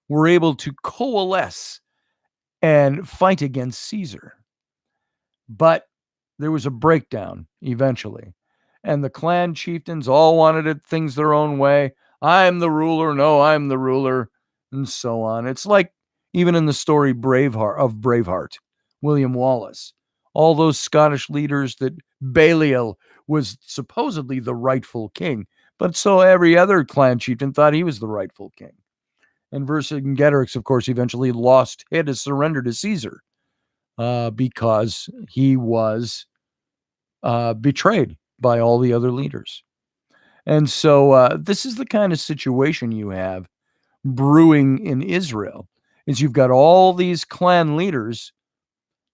were able to coalesce and fight against Caesar. But there was a breakdown eventually. And the clan chieftains all wanted things their own way. I'm the ruler. No, I'm the ruler. And so on. It's like even in the story Braveheart, William Wallace, all those Scottish leaders that Baliol was supposedly the rightful king. But so every other clan chieftain thought he was the rightful king. And Vercingetorix, of course, eventually had to surrender to Caesar because he was betrayed by all the other leaders. And so this is the kind of situation you have brewing in Israel, is you've got all these clan leaders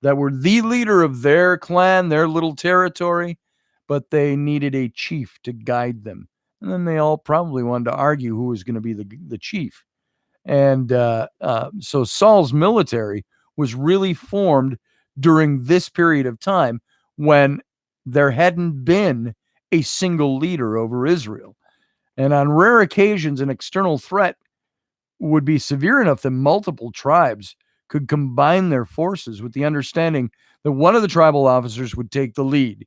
that were the leader of their clan, their little territory, but they needed a chief to guide them. And then they all probably wanted to argue who was going to be the chief. And so Saul's military was really formed during this period of time when there hadn't been a single leader over Israel. And on rare occasions, an external threat would be severe enough that multiple tribes could combine their forces with the understanding that one of the tribal officers would take the lead.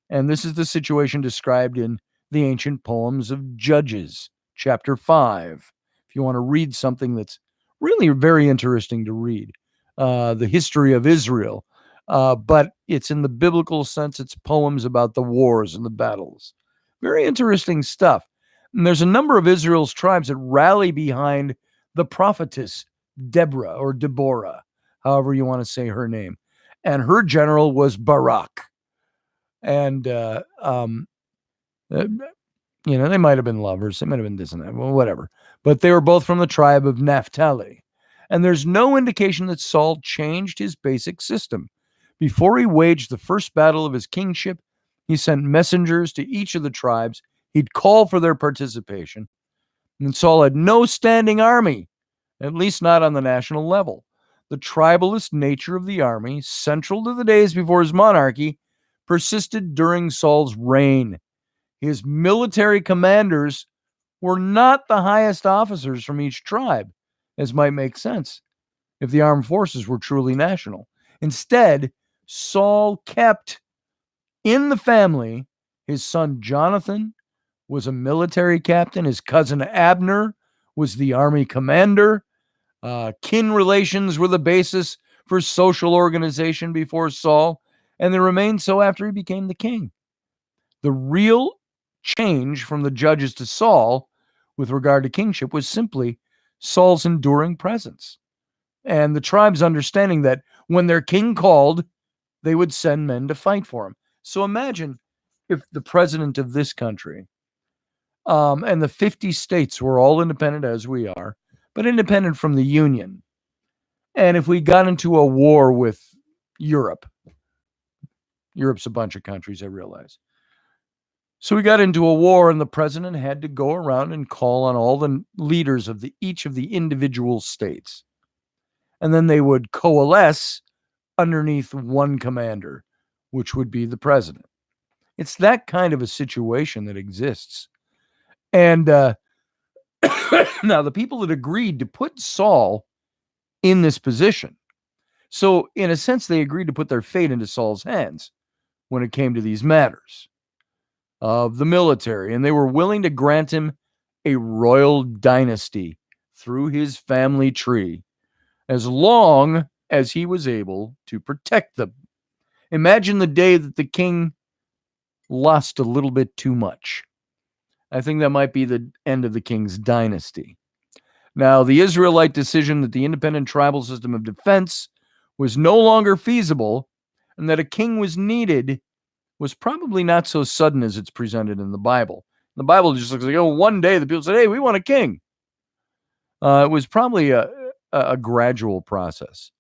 And this is the situation described in the ancient poems of Judges, chapter 5. If you want to read something that's really very interesting to read, the history of Israel, but it's in the biblical sense. It's poems about the wars and the battles. Very interesting stuff. And there's a number of Israel's tribes that rally behind the prophetess Deborah, or Deborah, however you want to say her name. And her general was Barak. And, they might have been lovers. They might have been this and that, well, whatever. but they were both from the tribe of Naphtali. And there's no indication that Saul changed his basic system. Before he waged the first battle of his kingship, he sent messengers to each of the tribes. He'd call for their participation. And Saul had no standing army, at least not on the national level. The tribalist nature of the army, central to the days before his monarchy, persisted during Saul's reign. His military commanders were not the highest officers from each tribe, as might make sense if the armed forces were truly national. Instead, Saul kept in the family his son Jonathan was a military captain, his cousin Abner was the army commander. Kin relations were the basis for social organization before Saul, and they remained so after he became the king. The real change from the judges to Saul with regard to kingship was simply Saul's enduring presence and the tribes understanding that when their king called, they would send men to fight for him. So imagine if the president of this country and the 50 states were all independent as we are, but independent from the Union. And if we got into a war with Europe, Europe's a bunch of countries, I realize. So we got into a war, and the president had to go around and call on all the leaders of each of the individual states. And then they would coalesce underneath one commander, which would be the president. It's that kind of a situation that exists. And now the people that agreed to put Saul in this position. So in a sense, they agreed to put their fate into Saul's hands when it came to these matters of the military. And they were willing to grant him a royal dynasty through his family tree, as long as he was able to protect them. Imagine the day that the king lost a little bit too much. I think that might be the end of the king's dynasty. Now, the Israelite decision that the independent tribal system of defense was no longer feasible and that a king was needed was probably not so sudden as it's presented in the Bible. The Bible just looks like, one day the people said, hey, we want a king. It was probably a gradual process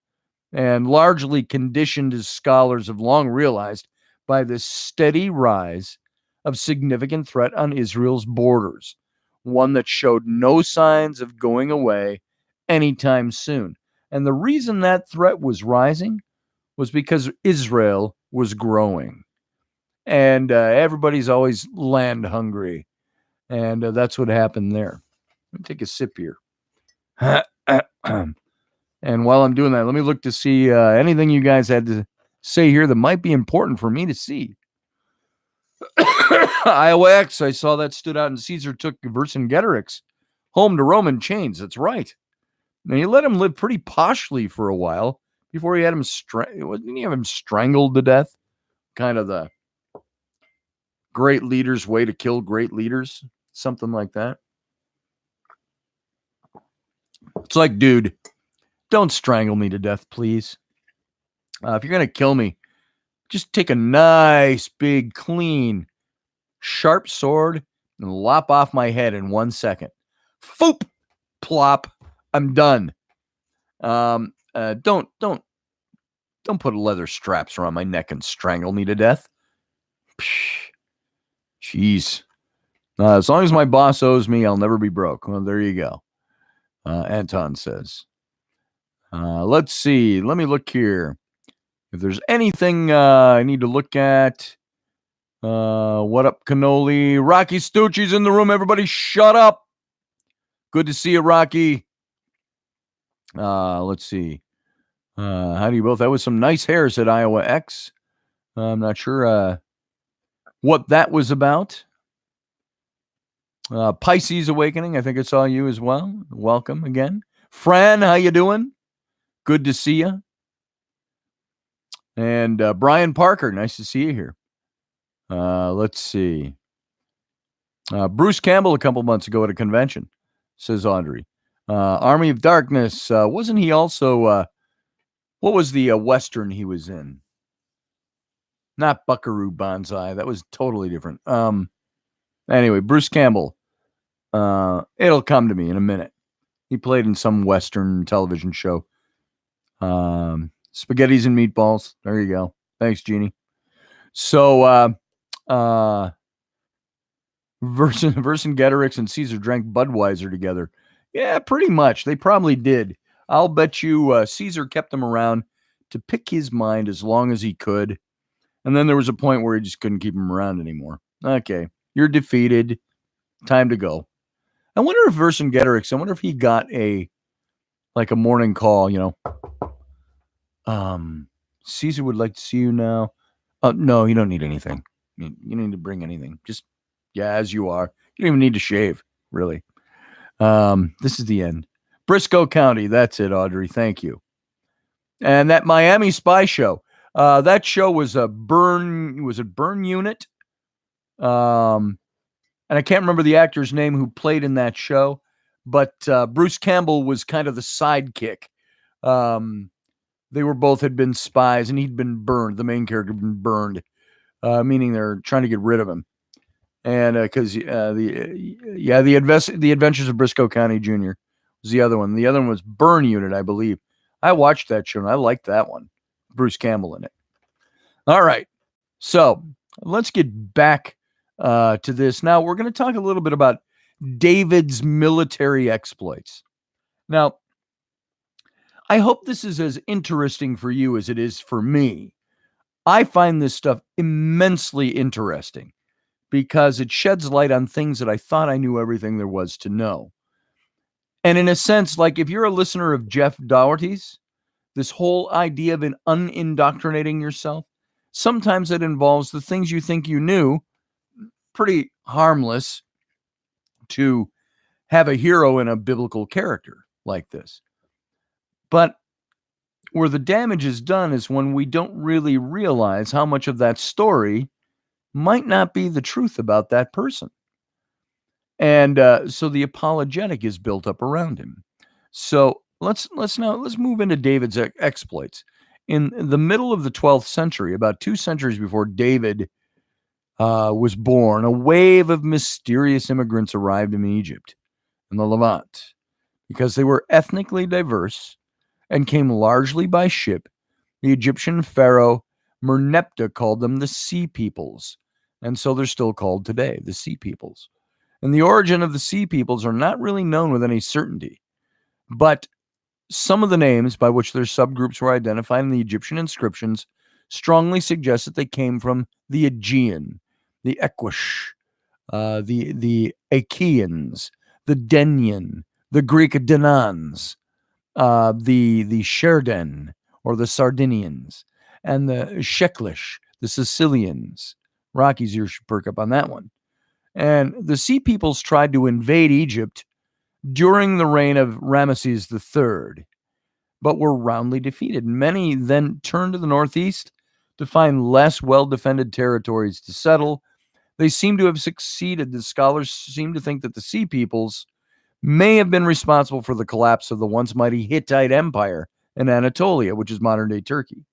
and largely conditioned, as scholars have long realized, by this steady rise of significant threat on Israel's borders, one that showed no signs of going away anytime soon. And the reason that threat was rising was because Israel was growing. And everybody's always land hungry. And that's what happened there. Let me take a sip here. And while I'm doing that, let me look to see anything you guys had to say here that might be important for me to see. Iowa X, I saw that stood out, and Caesar took Vercingetorix home to Roman chains. That's right. Now, he let him live pretty poshly for a while before he had him didn't he have him strangled to death? Kind of the great leader's way to kill great leaders, something like that. It's like, dude, don't strangle me to death, please. If you're going to kill me, just take a nice, big, clean, sharp sword and lop off my head in 1 second. Foop, plop, I'm done. Don't put leather straps around my neck and strangle me to death. Psh, jeez. As long as my boss owes me, I'll never be broke. Well, there you go. Anton says. Let's see. Let me look here. If there's anything I need to look at. What up, Cannoli? Rocky Stucci's in the room. Everybody shut up. Good to see you, Rocky. Let's see. How do you both? That was some nice hair, said Iowa X. I'm not sure what that was about. Pisces Awakening, I think I saw you as well. Welcome again. Fran, how you doing? Good to see you. And Brian Parker, nice to see you here. Let's see. Bruce Campbell a couple months ago at a convention, says Audrey. Army of Darkness. Wasn't he also, what was the Western he was in? Not Buckaroo Banzai. That was totally different. Anyway, Bruce Campbell. It'll come to me in a minute. He played in some Western television show. Spaghettis and Meatballs. There you go. Thanks, Jeannie. So, Vercingetorix and Caesar drank Budweiser together. Yeah, pretty much. They probably did. I'll bet you Caesar kept him around to pick his mind as long as he could. And then there was a point where he just couldn't keep him around anymore. Okay, you're defeated. Time to go. I wonder if Vercingetorix, I wonder if he got a morning call, Caesar would like to see you now. No, you don't need anything. You don't need to bring anything. Just, as you are. You don't even need to shave, really. This is the end. Briscoe County. That's it, Audrey. Thank you. And that Miami Spy show. That show was a Burn Unit? And I can't remember the actor's name who played in that show, but Bruce Campbell was kind of the sidekick. They had been spies, and he'd been burned. The main character had been burned, meaning they're trying to get rid of him. And because the Adventures of Briscoe County Jr. was the other one. The other one was Burn Unit, I believe. I watched that show, and I liked that one. Bruce Campbell in it. All right. So let's get back to this. Now, we're going to talk a little bit about David's military exploits. Now, I hope this is as interesting for you as it is for me. I find this stuff immensely interesting because it sheds light on things that I thought I knew everything there was to know. And in a sense, like if you're a listener of Jeff Dougherty's, this whole idea of unindoctrinating yourself, sometimes it involves the things you think you knew, pretty harmless to have a hero in a biblical character like this. But where the damage is done is when we don't really realize how much of that story might not be the truth about that person. And so the apologetic is built up around him. So let's move into David's exploits. In the middle of the 12th century, about 2 centuries before David was born, a wave of mysterious immigrants arrived in Egypt and the Levant because they were ethnically diverse and came largely by ship. The Egyptian pharaoh Merneptah called them the Sea Peoples, and so they're still called today, the Sea Peoples. And the origin of the Sea Peoples are not really known with any certainty, but some of the names by which their subgroups were identified in the Egyptian inscriptions strongly suggest that they came from the Aegean, the Equish, the Achaeans, the Denian, the Greek Danans, the Sherden or the Sardinians, and the Sheklish, the Sicilians. Rocky's ears should perk up on that one. And the Sea Peoples tried to invade Egypt during the reign of Ramesses III, but were roundly defeated. Many then turned to the northeast to find less well-defended territories to settle. They seem to have succeeded. The scholars seem to think that the Sea Peoples may have been responsible for the collapse of the once mighty Hittite Empire in Anatolia, which is modern-day Turkey.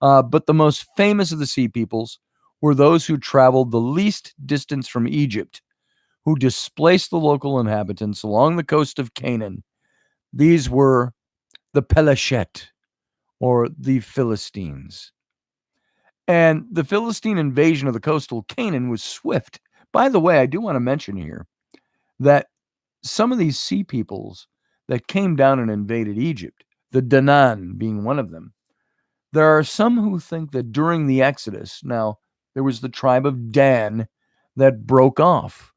But the most famous of the Sea Peoples were those who traveled the least distance from Egypt, who displaced the local inhabitants along the coast of Canaan. These were the Peleshet, or the Philistines. And the Philistine invasion of the coastal Canaan was swift. By the way, I do want to mention here that some of these Sea Peoples that came down and invaded Egypt, the Danaan being one of them, there are some who think that during the Exodus, now, there was the tribe of Dan that broke off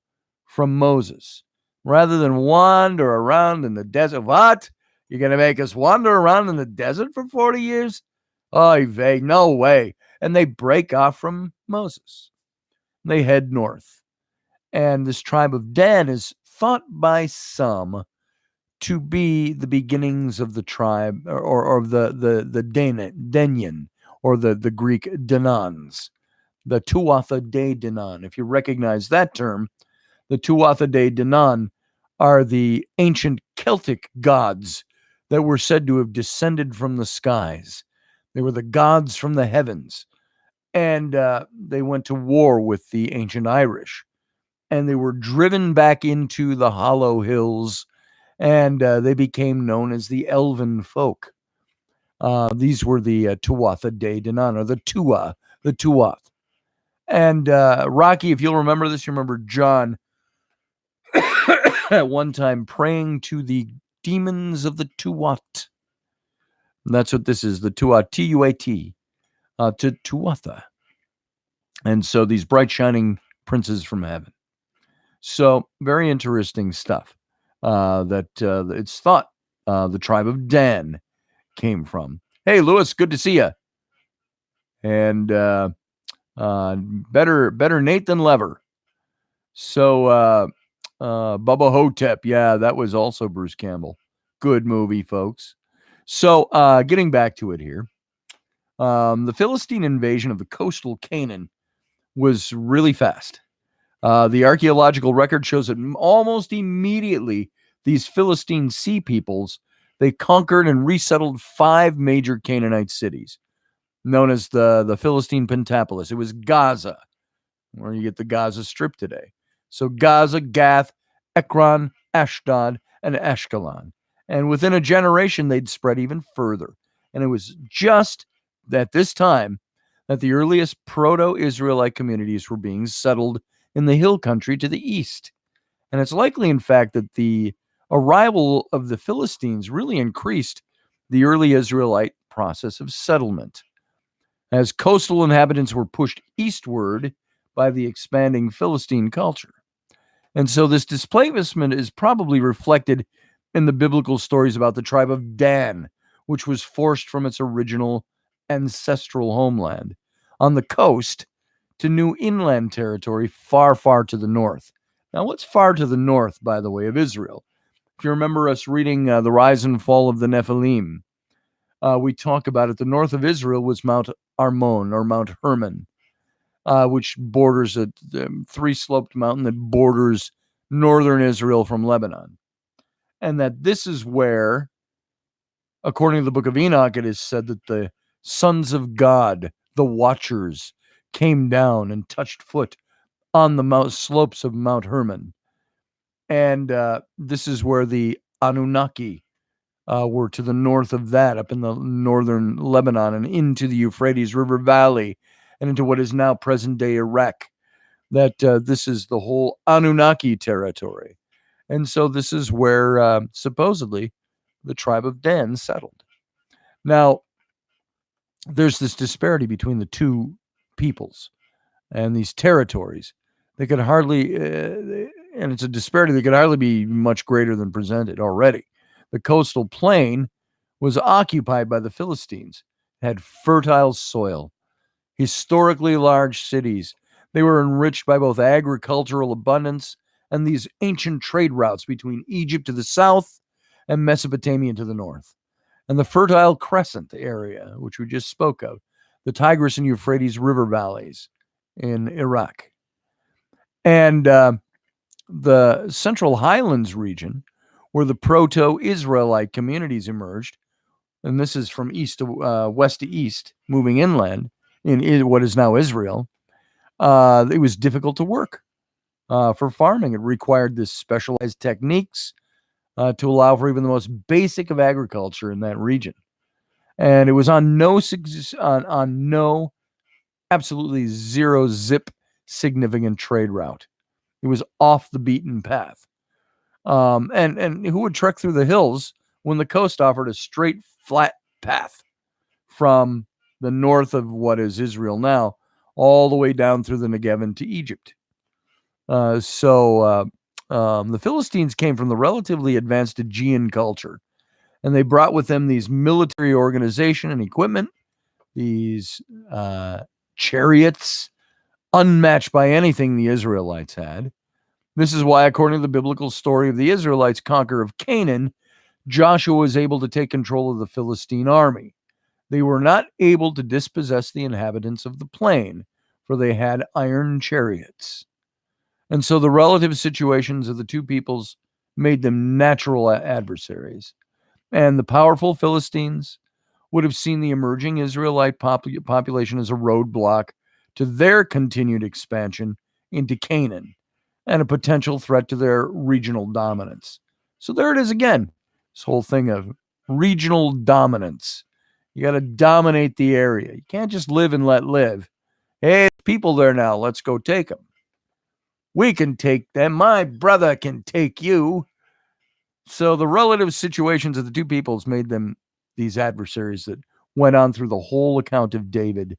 from Moses. Rather than wander around in the desert, what? You're going to make us wander around in the desert for 40 years? Oy vey, no way. And they break off from Moses. They head north. And this tribe of Dan is thought by some to be the beginnings of the tribe or the Denian, or the Greek Danans, the Tuatha De Danann. If you recognize that term, the Tuatha De Danann are the ancient Celtic gods that were said to have descended from the skies. They were the gods from the heavens, and they went to war with the ancient Irish. and they were driven back into the hollow hills, and they became known as the Elven folk. These were the Tuatha De Danann, or the Tuath. And Rocky, if you'll remember this, you remember John at one time praying to the demons of the Tuat. And that's what this is, the Tuat, Tuat, to Tuatha. And so these bright shining princes from heaven. So very interesting stuff that it's thought the tribe of Dan came from. Hey, Lewis, good to see you. And better Nate than Lever. So Bubba Hotep, yeah, that was also Bruce Campbell. Good movie, folks. So getting back to it here, the Philistine invasion of the coastal Canaan was really fast. The archaeological record shows that almost immediately these Philistine sea peoples, they conquered and resettled 5 major Canaanite cities, known as the Philistine Pentapolis. It was Gaza, where you get the Gaza Strip today. So Gaza, Gath, Ekron, Ashdod, and Ashkelon. And within a generation, they'd spread even further. And it was just at this time that the earliest proto-Israelite communities were being settled in the hill country to the east. And it's likely, in fact, that the arrival of the Philistines really increased the early Israelite process of settlement, as coastal inhabitants were pushed eastward by the expanding Philistine culture. And so this displacement is probably reflected in the biblical stories about the tribe of Dan, which was forced from its original ancestral homeland on the coast to new inland territory far, far to the north. Now, what's far to the north, by the way, of Israel? If you remember us reading The Rise and Fall of the Nephilim, we talk about it. The north of Israel was Mount Armon, or Mount Hermon, which borders a three-sloped mountain that borders northern Israel from Lebanon. And that this is where, according to the book of Enoch, it is said that the sons of God, the Watchers, came down and touched foot on the slopes of Mount Hermon. And this is where the Anunnaki were to the north of that, up in the northern Lebanon and into the Euphrates River Valley and into what is now present-day Iraq. That this is the whole Anunnaki territory. And so this is where supposedly the tribe of Dan settled. Now, there's this disparity between the two peoples and these territories. They could hardly, and it's a disparity that could hardly be much greater than presented already. The coastal plain was occupied by the Philistines, had fertile soil, historically large cities. They were enriched by both agricultural abundance and these ancient trade routes between Egypt to the south and Mesopotamia to the north. And the Fertile Crescent area, which we just spoke of, the Tigris and Euphrates river valleys in Iraq. And the Central Highlands region, where the proto-Israelite communities emerged, and this is from east to west to east, moving inland in what is now Israel. It was difficult to work for farming. It required this specialized techniques to allow for even the most basic of agriculture in that region. And it was on no absolutely zero zip significant trade route. It was off the beaten path. And who would trek through the hills when the coast offered a straight, flat path from the north of what is Israel now, all the way down through the Negev into Egypt? So the Philistines came from the relatively advanced Aegean culture, and they brought with them these military organization and equipment, these chariots, unmatched by anything the Israelites had. This is why, according to the biblical story of the Israelites' conquer of Canaan, Joshua was able to take control of the Philistine army. They were not able to dispossess the inhabitants of the plain, for they had iron chariots. And so the relative situations of the two peoples made them natural adversaries. And the powerful Philistines would have seen the emerging Israelite population as a roadblock to their continued expansion into Canaan. and a potential threat to their regional dominance. So there it is again, this whole thing of regional dominance. You got to dominate the area. You can't just live and let live. Hey, people there now, let's go take them. We can take them. My brother can take you. So the relative situations of the two peoples made them these adversaries that went on through the whole account of David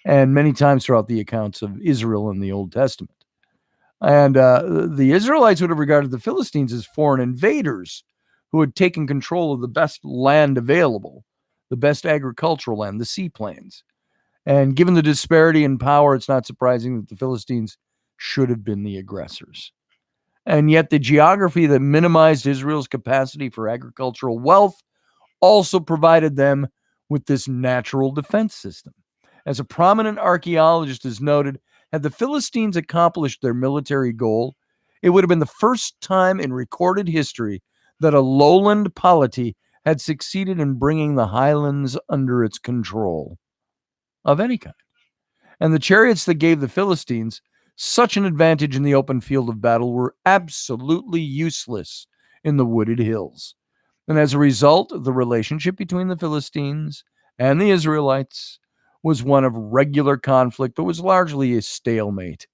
and many times throughout the accounts of Israel in the Old Testament. And the Israelites would have regarded the Philistines as foreign invaders who had taken control of the best land available, the best agricultural land, the sea plains. And given the disparity in power, it's not surprising that the Philistines should have been the aggressors. And yet the geography that minimized Israel's capacity for agricultural wealth also provided them with this natural defense system. As a prominent archaeologist has noted, had the Philistines accomplished their military goal, it would have been the first time in recorded history that a lowland polity had succeeded in bringing the highlands under its control of any kind. And the chariots that gave the Philistines such an advantage in the open field of battle were absolutely useless in the wooded hills. And as a result, the relationship between the Philistines and the Israelites was one of regular conflict, but was largely a stalemate,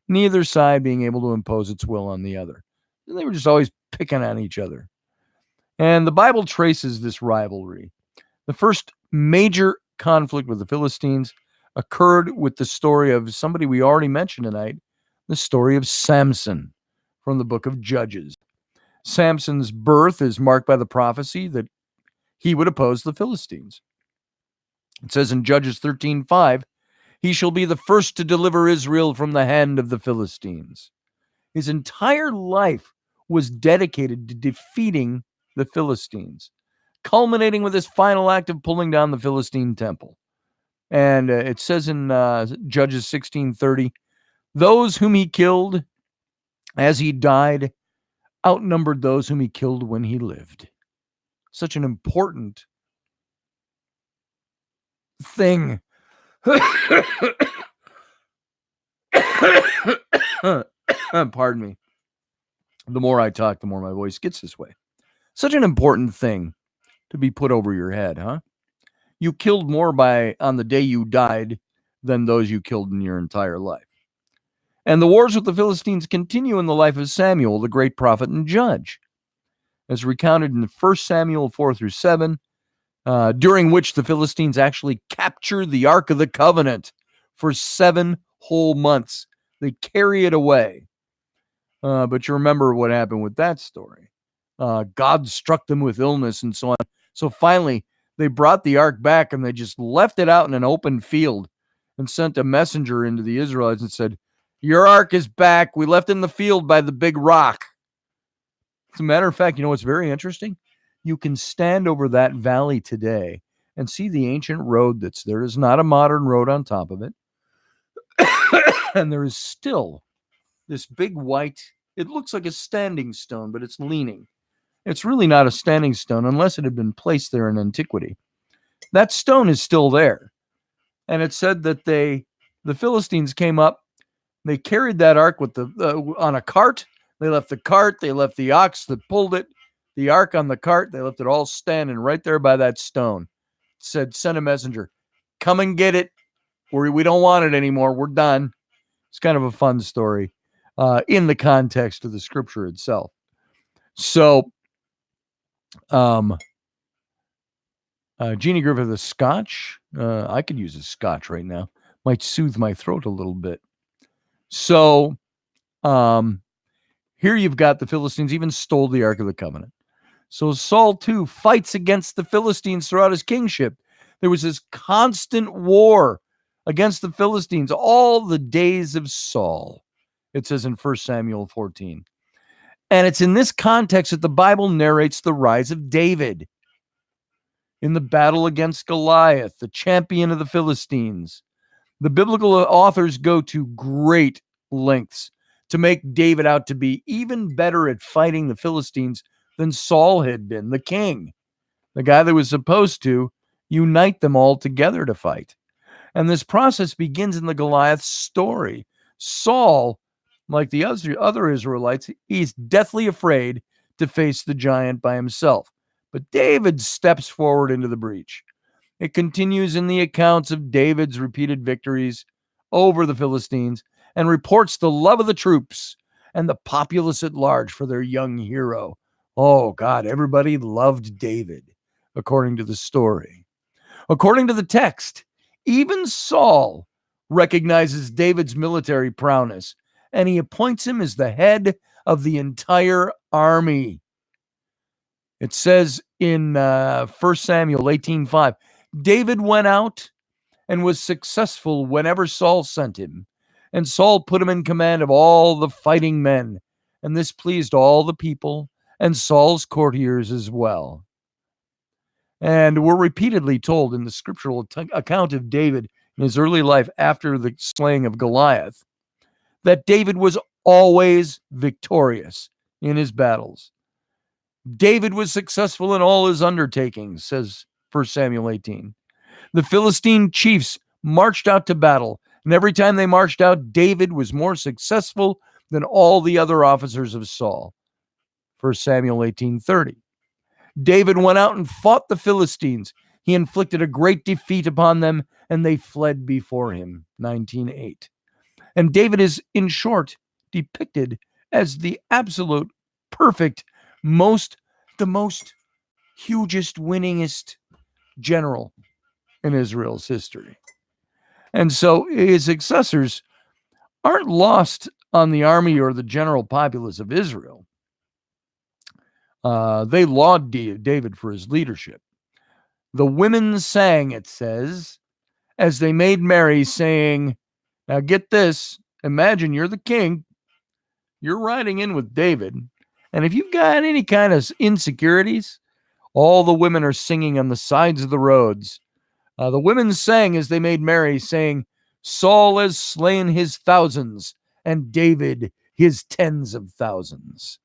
neither side being able to impose its will on the other. And they were just always picking on each other. And the Bible traces this rivalry. The first major conflict with the Philistines occurred with the story of somebody we already mentioned tonight, the story of Samson from the book of Judges. Samson's birth is marked by the prophecy that he would oppose the Philistines. It says in Judges 13:5, he shall be the first to deliver Israel from the hand of the Philistines. His entire life was dedicated to defeating the Philistines, culminating with his final act of pulling down the Philistine temple. And it says in Judges 16:30, those whom he killed as he died outnumbered those whom he killed when he lived. Such an important thing. Pardon me. The more I talk, the more my voice gets this way. Such an important thing to be put over your head, huh? You killed more on the day you died than those you killed in your entire life. And the wars with the Philistines continue in the life of Samuel, the great prophet and judge, as recounted in 1 Samuel 4-7, during which the Philistines actually capture the Ark of the Covenant for 7 whole months. They carry it away. But you remember what happened with that story. God struck them with illness and so on. So finally, they brought the ark back and they just left it out in an open field and sent a messenger into the Israelites and said, your ark is back. We left it in the field by the big rock. As a matter of fact, you know what's very interesting? You can stand over that valley today and see the ancient road that's there. There's not a modern road on top of it. And there is still this big white, it looks like a standing stone, but it's leaning. It's really not a standing stone unless it had been placed there in antiquity. That stone is still there. And it said that the Philistines came up, they carried that ark with on a cart. They left the cart, they left the ox that pulled it, the ark on the cart, they left it all standing right there by that stone. It said, send a messenger, come and get it. We don't want it anymore. We're done. It's kind of a fun story in the context of the scripture itself. So, Jeannie Griffith, a scotch. I could use a scotch right now. Might soothe my throat a little bit. So, here you've got the Philistines even stole the Ark of the Covenant. So Saul, too, fights against the Philistines throughout his kingship. There was this constant war against the Philistines all the days of Saul. It says in 1 Samuel 14. And it's in this context that the Bible narrates the rise of David in the battle against Goliath, the champion of the Philistines. The biblical authors go to great lengths to make David out to be even better at fighting the Philistines than Saul had been, the king, the guy that was supposed to unite them all together to fight. And this process begins in the Goliath story. Saul Like the other Israelites, he's deathly afraid to face the giant by himself. But David steps forward into the breach. It continues in the accounts of David's repeated victories over the Philistines and reports the love of the troops and the populace at large for their young hero. Oh, God, everybody loved David, according to the story. According to the text, even Saul recognizes David's military prowess, and he appoints him as the head of the entire army. It says in 1 Samuel 18:5, David went out and was successful whenever Saul sent him, and Saul put him in command of all the fighting men, and this pleased all the people and Saul's courtiers as well. And we're repeatedly told in the scriptural account of David in his early life after the slaying of Goliath that David was always victorious in his battles. David was successful in all his undertakings, says 1 Samuel 18. The Philistine chiefs marched out to battle, and every time they marched out, David was more successful than all the other officers of Saul. 1 Samuel 18:30. David went out and fought the Philistines. He inflicted a great defeat upon them, and they fled before him. 19:8. And David is, in short, depicted as the absolute perfect, the most hugest, winningest general in Israel's history. And so his successors aren't lost on the army or the general populace of Israel. They laud David for his leadership. The women sang, it says, as they made merry, saying, now get this, imagine you're the king, you're riding in with David, and if you've got any kind of insecurities, all the women are singing on the sides of the roads. The women sang as they made merry, saying, Saul has slain his thousands, and David his tens of thousands.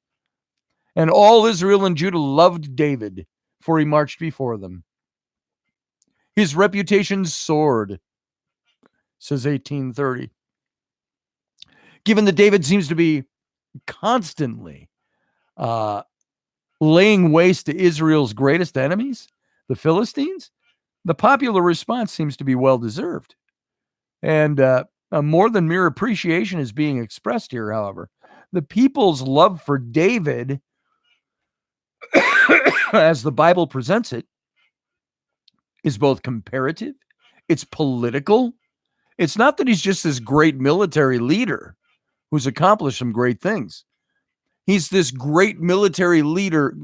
And all Israel and Judah loved David, for he marched before them. His reputation soared, says 18:30. Given that David seems to be constantly laying waste to Israel's greatest enemies, the Philistines, the popular response seems to be well-deserved. And more than mere appreciation is being expressed here, however. The people's love for David, as the Bible presents it, is both comparative, it's political. It's not that he's just this great military leader who's accomplished some great things. He's this great military leader,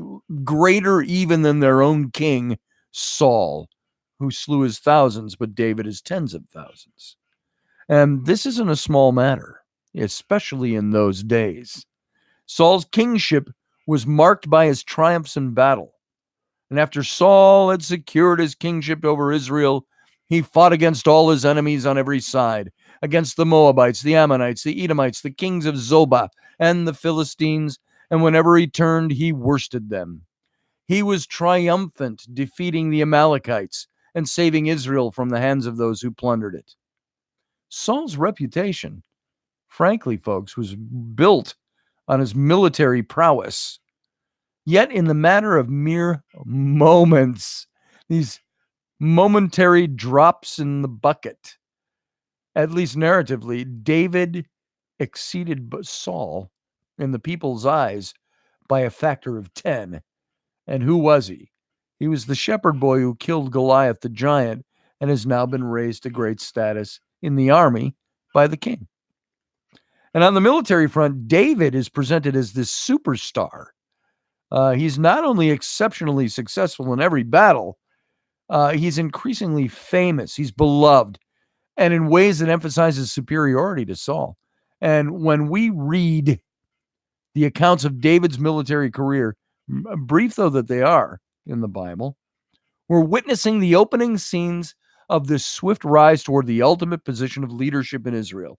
greater even than their own king, Saul, who slew his thousands, but David his tens of thousands. And this isn't a small matter, especially in those days. Saul's kingship was marked by his triumphs in battle. And after Saul had secured his kingship over Israel, he fought against all his enemies on every side, against the Moabites, the Ammonites, the Edomites, the kings of Zobah, and the Philistines, and whenever he turned, he worsted them. He was triumphant, defeating the Amalekites and saving Israel from the hands of those who plundered it. Saul's reputation, frankly, folks, was built on his military prowess. Yet in the matter of mere moments, these momentary drops in the bucket, at least narratively, David exceeded Saul in the people's eyes by a factor of 10. And who was he? He was the shepherd boy who killed Goliath the giant and has now been raised to great status in the army by the king. And on the military front, David is presented as this superstar. He's not only exceptionally successful in every battle, he's increasingly famous. He's beloved, and in ways that emphasizes superiority to Saul. And when we read the accounts of David's military career, brief though that they are in the Bible, we're witnessing the opening scenes of this swift rise toward the ultimate position of leadership in Israel.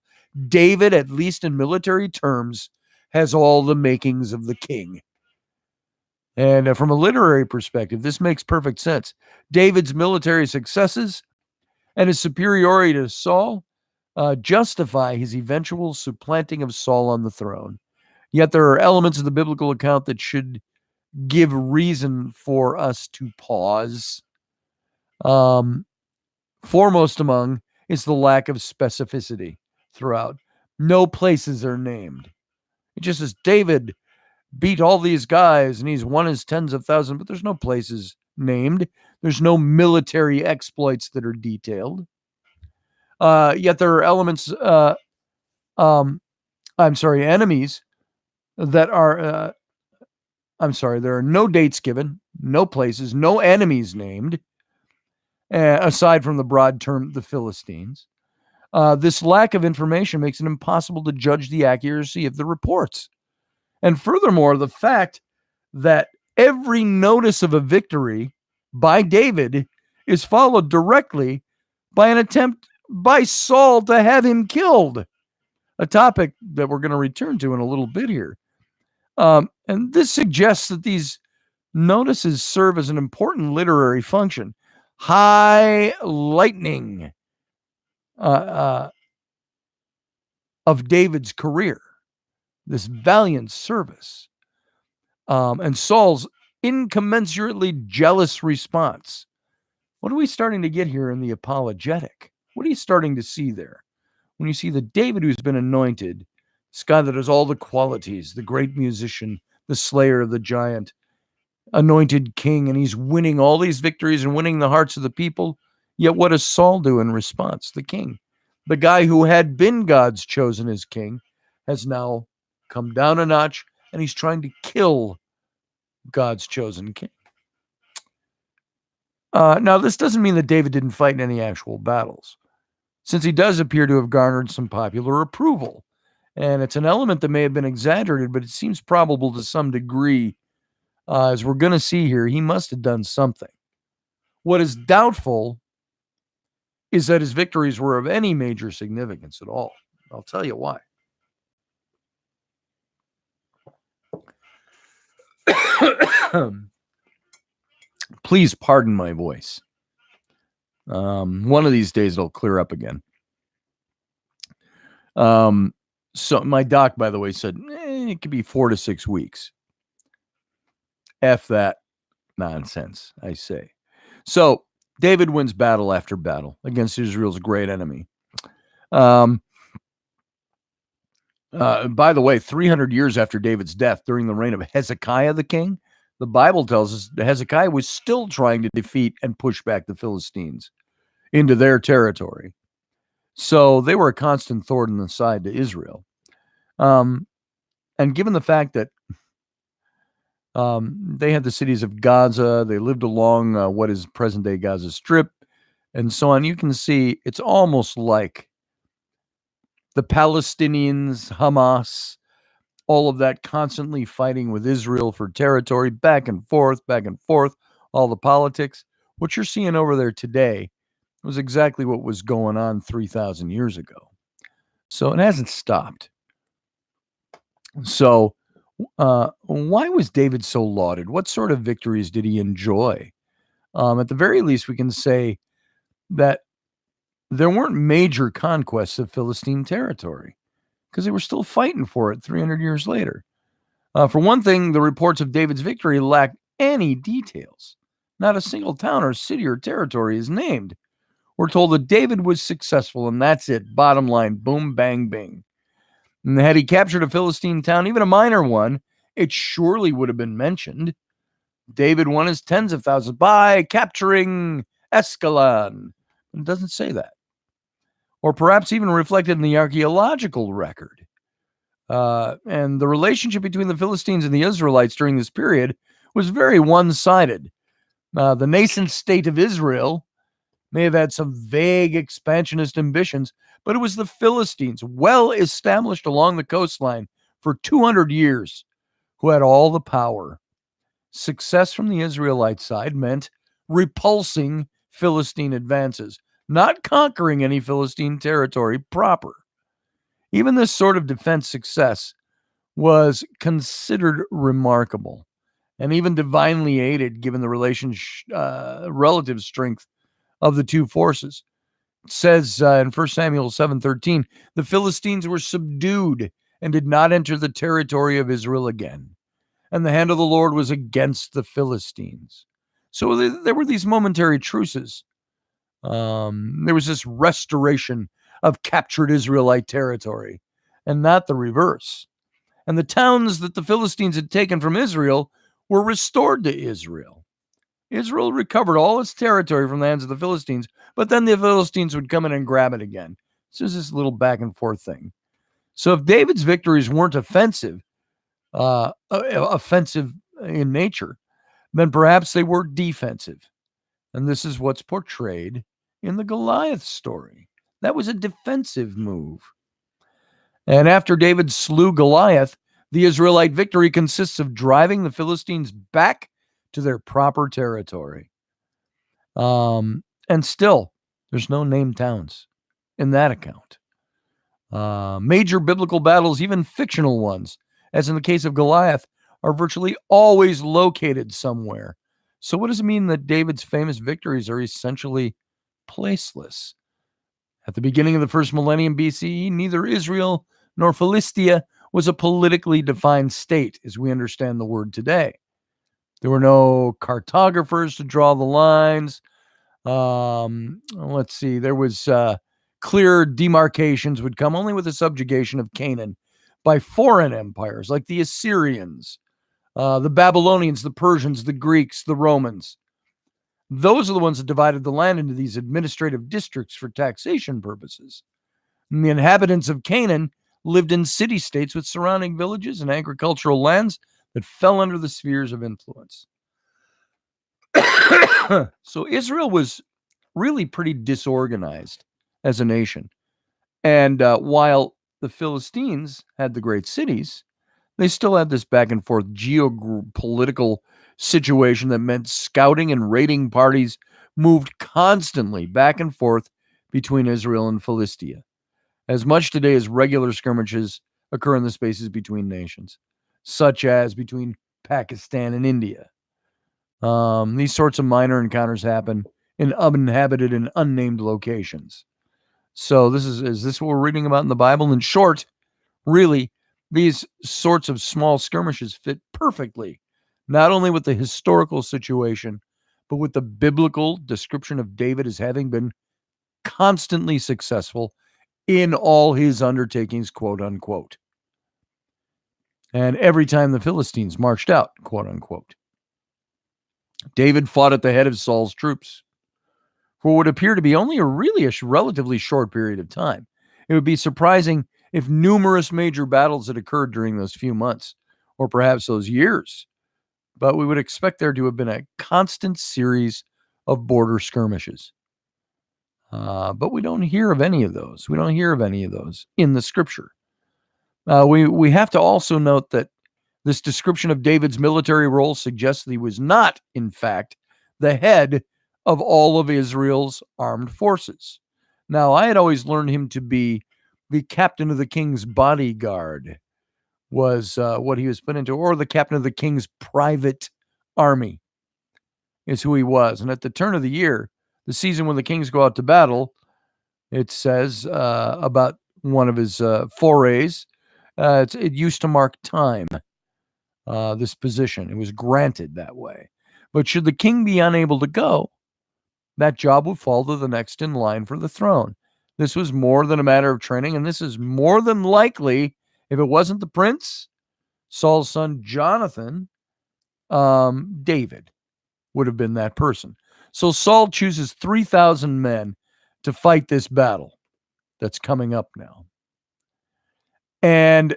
David, at least in military terms, has all the makings of the king. And from a literary perspective, this makes perfect sense. David's military successes and his superiority to Saul justify his eventual supplanting of Saul on the throne. Yet there are elements of the biblical account that should give reason for us to pause. Foremost among is the lack of specificity throughout. No places are named. It just says David beat all these guys and he's won his tens of thousands, but there's no places named. There's no military exploits that are detailed. Yet there are elements, enemies that are, there are no dates given, no places, no enemies named, aside from the broad term, the Philistines. This lack of information makes it impossible to judge the accuracy of the reports. And furthermore, the fact that every notice of a victory by David is followed directly by an attempt by Saul to have him killed, a topic that we're going to return to in a little bit here. And this suggests that these notices serve as an important literary function, highlighting of David's career, this valiant service, and Saul's incommensurately jealous response. What are we starting to get here in the Apologetic? What are you starting to see there? When you see the David who's been anointed, this guy that has all the qualities, the great musician, the slayer of the giant, anointed king, and he's winning all these victories and winning the hearts of the people. Yet what does Saul do in response? The king, the guy who had been God's chosen as king, has now come down a notch, and he's trying to kill God's chosen king. Now, this doesn't mean that David didn't fight in any actual battles, since he does appear to have garnered some popular approval. And it's an element that may have been exaggerated, but it seems probable to some degree. As we're going to see here, he must have done something. What is doubtful is that his victories were of any major significance at all. I'll tell you why. Please pardon my voice. One of these days it'll clear up again. So my doc, by the way, said it could be 4 to 6 weeks. F that nonsense, I say. So David wins battle after battle against Israel's great enemy. By the way, 300 years after David's death, during the reign of Hezekiah the king, the Bible tells us that Hezekiah was still trying to defeat and push back the Philistines into their territory. So they were a constant thorn in the side to Israel. And given the fact that they had the cities of Gaza, they lived along what is present-day Gaza Strip, and so on, you can see it's almost like the Palestinians, Hamas, all of that constantly fighting with Israel for territory, back and forth, all the politics. What you're seeing over there today was exactly what was going on 3,000 years ago. So it hasn't stopped. So why was David so lauded? What sort of victories did he enjoy? At the very least, we can say that there weren't major conquests of Philistine territory, because they were still fighting for it 300 years later. For one thing, the reports of David's victory lack any details. Not a single town or city or territory is named. We're told that David was successful, and that's it. Bottom line, boom, bang, bing. And had he captured a Philistine town, even a minor one, it surely would have been mentioned. David won his tens of thousands by capturing Ascalon. It doesn't say that. Or perhaps even reflected in the archaeological record. And the relationship between the Philistines and the Israelites during this period was very one-sided. The nascent state of Israel may have had some vague expansionist ambitions, but it was the Philistines, well established along the coastline for 200 years, who had all the power. Success from the Israelite side meant repulsing Philistine advances, not conquering any Philistine territory proper. Even this sort of defense success was considered remarkable and even divinely aided, given the relative strength of the two forces. It says in 1 Samuel 7:13, the Philistines were subdued and did not enter the territory of Israel again. And the hand of the Lord was against the Philistines. So there were these momentary truces. There was this restoration of captured Israelite territory, and not the reverse. And the towns that the Philistines had taken from Israel were restored to Israel. Israel recovered all its territory from the hands of the Philistines, but then the Philistines would come in and grab it again. So it's this little back and forth thing. So if David's victories weren't offensive in nature, then perhaps they were defensive. And this is what's portrayed in the Goliath story. That was a defensive move. And after David slew Goliath, the Israelite victory consists of driving the Philistines back to their proper territory. And still, there's no named towns in that account. Major biblical battles, even fictional ones, as in the case of Goliath, are virtually always located somewhere. So what does it mean that David's famous victories are essentially placeless? At the beginning of the first millennium BCE, neither Israel nor Philistia was a politically defined state, as we understand the word today. There were no cartographers to draw the lines. Let's see, there was clear demarcations would come only with the subjugation of Canaan by foreign empires like the Assyrians, the Babylonians, the Persians, the Greeks, the Romans. Those are the ones that divided the land into these administrative districts for taxation purposes. And the inhabitants of Canaan lived in city-states with surrounding villages and agricultural lands that fell under the spheres of influence. So Israel was really pretty disorganized as a nation. And while the Philistines had the great cities, they still had this back and forth geopolitical situation that meant scouting and raiding parties moved constantly back and forth between Israel and Philistia. As much today as regular skirmishes occur in the spaces between nations, such as between Pakistan and India. These sorts of minor encounters happen in uninhabited and unnamed locations. So is this what we're reading about in the Bible? In short, really, these sorts of small skirmishes fit perfectly, not only with the historical situation, but with the biblical description of David as having been constantly successful in all his undertakings, quote unquote. And every time the Philistines marched out, quote unquote. David fought at the head of Saul's troops for what would appear to be only a relatively short period of time. It would be surprising if numerous major battles had occurred during those few months, or perhaps those years. But we would expect there to have been a constant series of border skirmishes. But we don't hear of any of those. We don't hear of any of those in the scripture. We have to also note that this description of David's military role suggests that he was not, in fact, the head of all of Israel's armed forces. Now, I had always learned him to be the captain of the king's bodyguard, was what he was put into, or the captain of the king's private army is who he was. And at the turn of the year, the season when the kings go out to battle, it says about one of his forays, it used to mark time, this position. It was granted that way. But should the king be unable to go, that job would fall to the next in line for the throne. This was more than a matter of training, and this is more than likely, if it wasn't the prince, Saul's son Jonathan, David would have been that person. So Saul chooses 3,000 men to fight this battle that's coming up now. And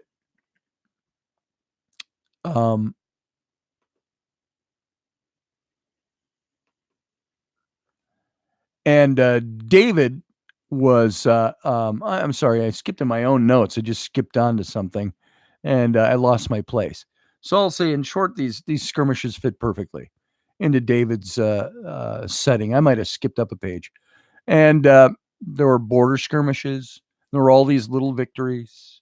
David was, I'm sorry, I skipped in my own notes. I just skipped on to something, and I lost my place. So I'll say, in short, these skirmishes fit perfectly into David's setting. I might have skipped up a page. And there were border skirmishes. There were all these little victories.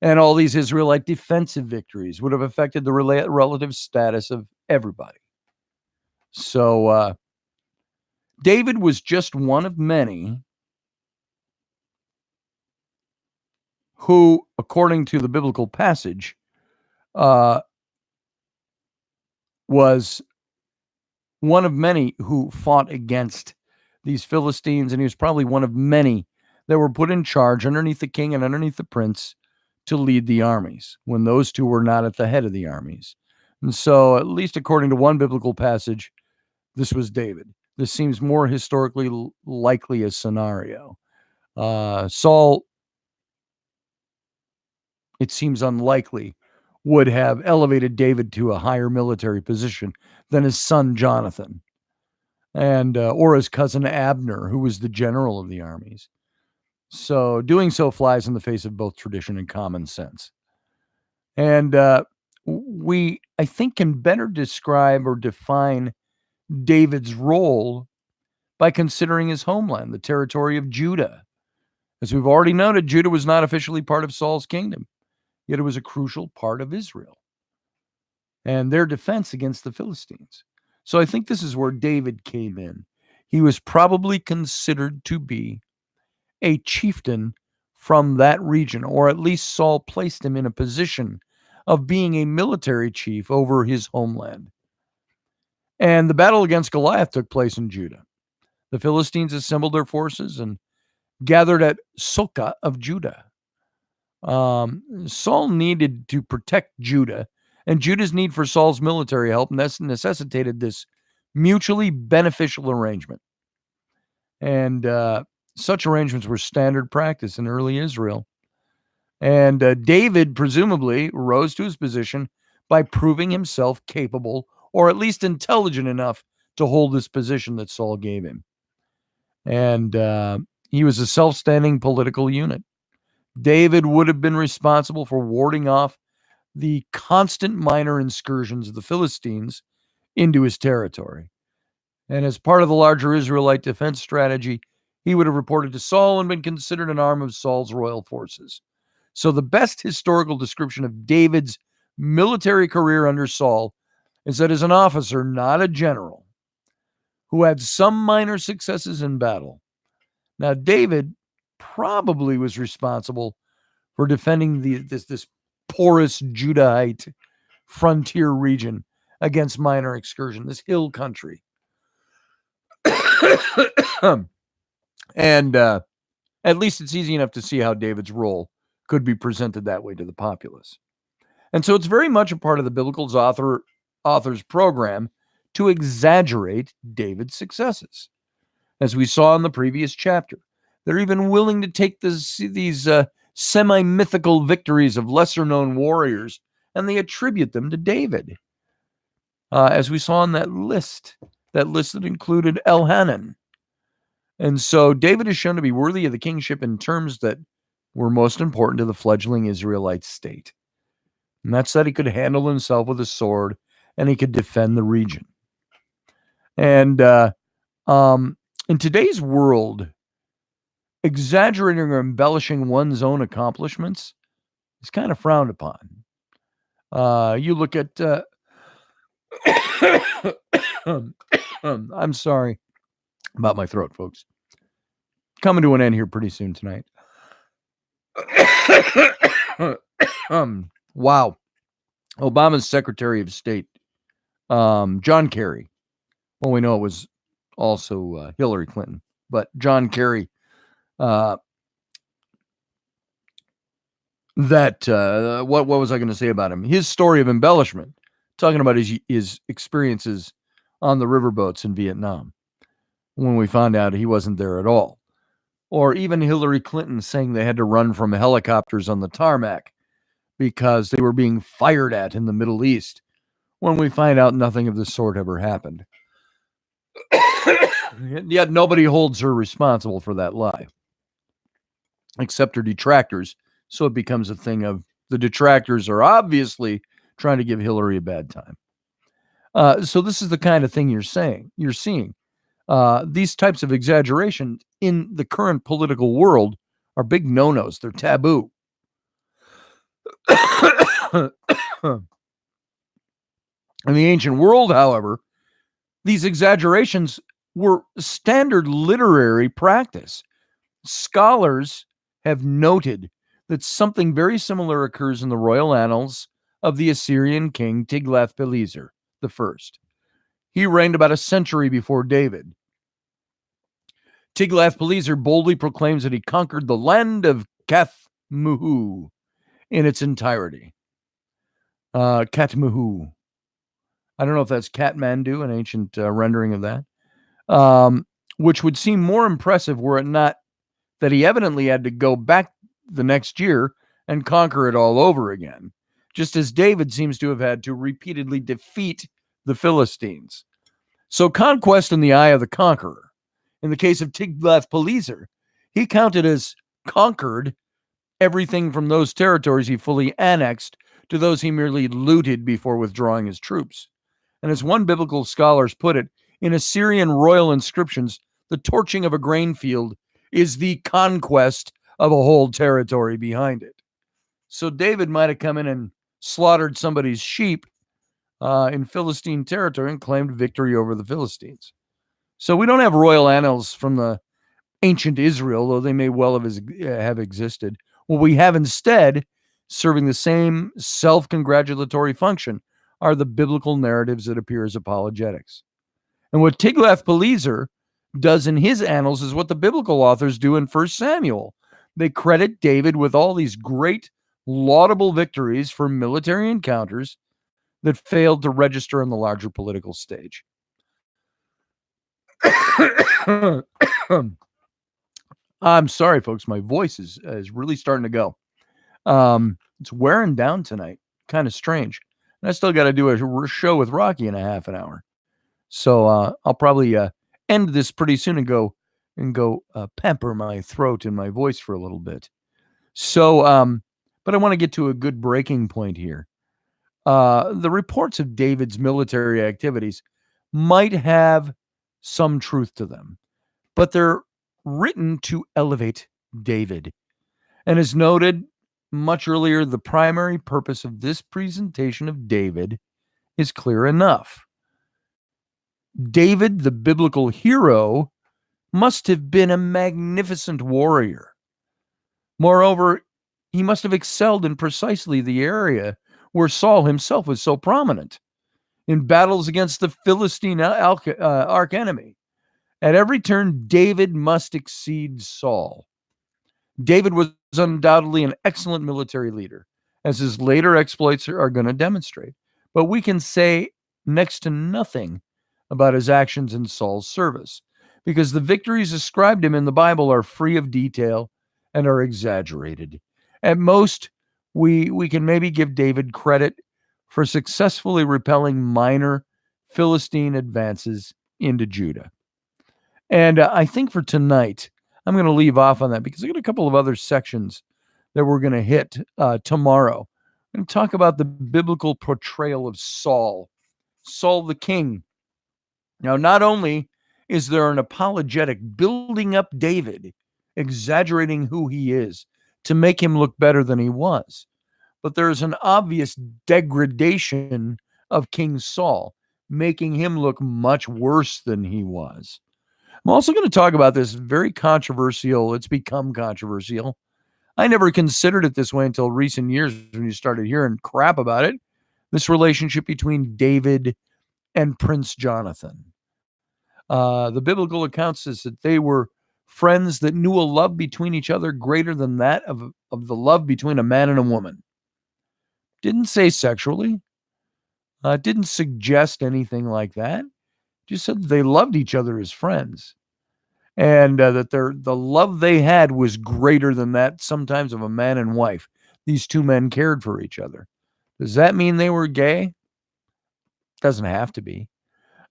And all these Israelite defensive victories would have affected the relative status of everybody. So David was just one of many who, according to the biblical passage, was one of many who fought against these Philistines, and he was probably one of many that were put in charge underneath the king and underneath the prince to lead the armies when those two were not at the head of the armies. And so, at least according to one biblical passage, this was David. This seems more historically likely a scenario. Saul, it seems unlikely, would have elevated David to a higher military position than his son Jonathan, and or his cousin Abner, who was the general of the armies. So doing so flies in the face of both tradition and common sense. And we, I think, can better describe or define David's role by considering his homeland, the territory of Judah. As we've already noted, Judah was not officially part of Saul's kingdom, yet it was a crucial part of Israel and their defense against the Philistines. So I think this is where David came in. He was probably considered to be a chieftain from that region, or at least Saul placed him in a position of being a military chief over his homeland. And the battle against Goliath took place in Judah. The Philistines assembled their forces and gathered at Soka of Judah. Saul needed to protect Judah, and Judah's need for Saul's military help necessitated this mutually beneficial arrangement. And such arrangements were standard practice in early Israel. And David presumably rose to his position by proving himself capable, or at least intelligent enough, to hold this position that Saul gave him. And he was a self-standing political unit. David would have been responsible for warding off the constant minor incursions of the Philistines into his territory. And as part of the larger Israelite defense strategy, he would have reported to Saul and been considered an arm of Saul's royal forces. So the best historical description of David's military career under Saul is that as an officer, not a general, who had some minor successes in battle. Now, David probably was responsible for defending this porous Judahite frontier region against minor excursion, this hill country. And at least it's easy enough to see how David's role could be presented that way to the populace. And so it's very much a part of the biblical author's program to exaggerate David's successes. As we saw in the previous chapter, they're even willing to take these semi-mythical victories of lesser-known warriors, and they attribute them to David. As we saw in that list that included Elhanan. And so David is shown to be worthy of the kingship in terms that were most important to the fledgling Israelite state. And that's that he could handle himself with a sword and he could defend the region. And in today's world, exaggerating or embellishing one's own accomplishments is kind of frowned upon. You look at... I'm sorry about my throat, folks. Coming to an end here pretty soon tonight. Wow. Obama's Secretary of State, John Kerry. Well, we know it was also Hillary Clinton, but John Kerry, what was I going to say about him? His story of embellishment, talking about his experiences on the riverboats in Vietnam, when we found out he wasn't there at all. Or even Hillary Clinton saying they had to run from helicopters on the tarmac because they were being fired at in the Middle East, when we find out nothing of this sort ever happened. Yet nobody holds her responsible for that lie, except her detractors. So it becomes a thing of the detractors are obviously trying to give Hillary a bad time. So this is the kind of thing you're seeing. These types of exaggerations in the current political world are big no-nos. They're taboo. In the ancient world, however, these exaggerations were standard literary practice. Scholars have noted that something very similar occurs in the royal annals of the Assyrian king Tiglath-Pileser I. He reigned about a century before David. Tiglath-Pileser boldly proclaims that he conquered the land of Kathmuhu in its entirety. Katmuhu. I don't know if that's Kathmandu, an ancient rendering of that, which would seem more impressive were it not that he evidently had to go back the next year and conquer it all over again, just as David seems to have had to repeatedly defeat the Philistines. So conquest in the eye of the conqueror. In the case of Tiglath-Pileser, he counted as conquered everything from those territories he fully annexed to those he merely looted before withdrawing his troops. And as one biblical scholars put it, in Assyrian royal inscriptions, the torching of a grain field is the conquest of a whole territory behind it. So David might have come in and slaughtered somebody's sheep in Philistine territory and claimed victory over the Philistines. So we don't have royal annals from the ancient Israel, though they may well have existed. What we have instead, serving the same self-congratulatory function, are the biblical narratives that appear as apologetics. And what Tiglath-Pileser does in his annals is what the biblical authors do in 1 Samuel. They credit David with all these great, laudable victories for military encounters that failed to register on the larger political stage. I'm sorry, folks. My voice is really starting to go. It's wearing down tonight. Kind of strange. And I still got to do a show with Rocky in a half an hour. So I'll probably end this pretty soon and go pamper my throat and my voice for a little bit. So, but I want to get to a good breaking point here. The reports of David's military activities might have some truth to them, but they're written to elevate David. And as noted much earlier, the primary purpose of this presentation of David is clear enough. David, the biblical hero, must have been a magnificent warrior. Moreover, he must have excelled in precisely the area where Saul himself was so prominent, in battles against the Philistine archenemy. At every turn, David must exceed Saul. David was undoubtedly an excellent military leader, as his later exploits are going to demonstrate. But we can say next to nothing about his actions in Saul's service, because the victories ascribed him in the Bible are free of detail and are exaggerated. At most, we can maybe give David credit for successfully repelling minor Philistine advances into Judah. And I think for tonight, I'm going to leave off on that because I got a couple of other sections that we're going to hit tomorrow. I'm going to talk about the biblical portrayal of Saul the king. Now, not only is there an apologetic building up David, exaggerating who he is to make him look better than he was, but there's an obvious degradation of King Saul, making him look much worse than he was. I'm also going to talk about this very controversial, it's become controversial. I never considered it this way until recent years when you started hearing crap about it. This relationship between David and Prince Jonathan. The biblical account says that they were friends that knew a love between each other greater than that of the love between a man and a woman. Didn't say sexually. Didn't suggest anything like that. Just said they loved each other as friends. And that the love they had was greater than that sometimes of a man and wife. These two men cared for each other. Does that mean they were gay? Doesn't have to be.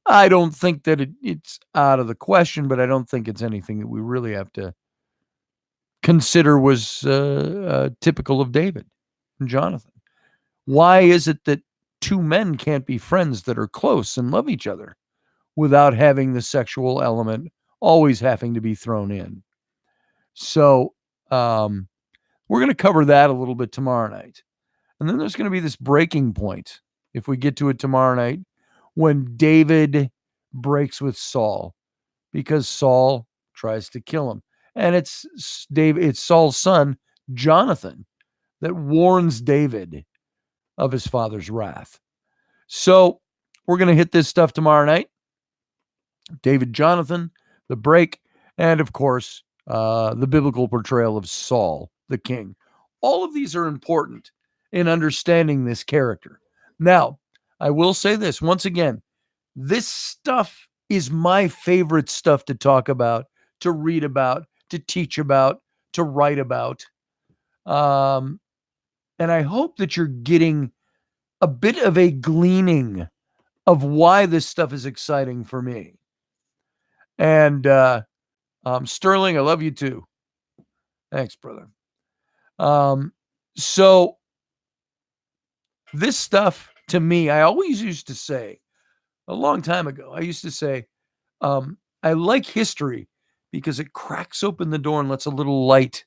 I don't think that it's out of the question, but I don't think it's anything that we really have to consider was typical of David and Jonathan. Why is it that two men can't be friends that are close and love each other without having the sexual element always having to be thrown in? So we're going to cover that a little bit tomorrow night. And then there's going to be this breaking point, if we get to it tomorrow night, when David breaks with Saul because Saul tries to kill him. And it's Saul's son, Jonathan, that warns David of his father's wrath. So we're going to hit this stuff tomorrow night. David Jonathan, the break, and of course, the biblical portrayal of Saul, the king. All of these are important in understanding this character. Now, I will say this once again, this stuff is my favorite stuff to talk about, to read about, to teach about, to write about. And I hope that you're getting a bit of a gleaning of why this stuff is exciting for me. And Sterling, I love you too. Thanks, brother. So this stuff to me, I always used to say, a long time ago, I used to say, I like history because it cracks open the door and lets a little light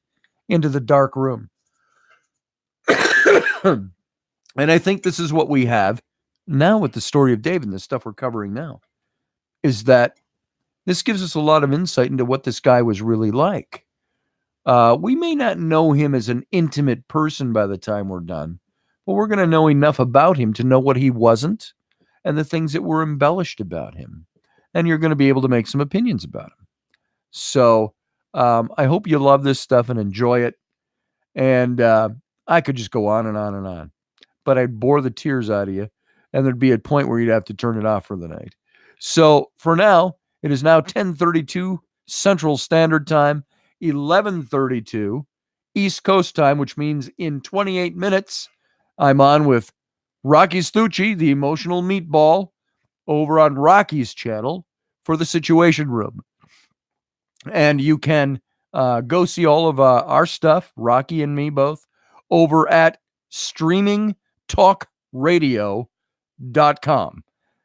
into the dark room. And I think this is what we have now with the story of David and the stuff we're covering now, is that this gives us a lot of insight into what this guy was really like. We may not know him as an intimate person by the time we're done, but we're going to know enough about him to know what he wasn't and the things that were embellished about him. And you're going to be able to make some opinions about him. So I hope you love this stuff and enjoy it. And I could just go on and on and on, but I'd bore the tears out of you. And there'd be a point where you'd have to turn it off for the night. So for now, it is now 10:32 Central Standard Time, 11:32 East Coast time, which means in 28 minutes, I'm on with Rocky Stucci, the emotional meatball, over on Rocky's channel for the Situation Room. And you can go see all of our stuff, Rocky and me both, over at streamingtalkradio.com.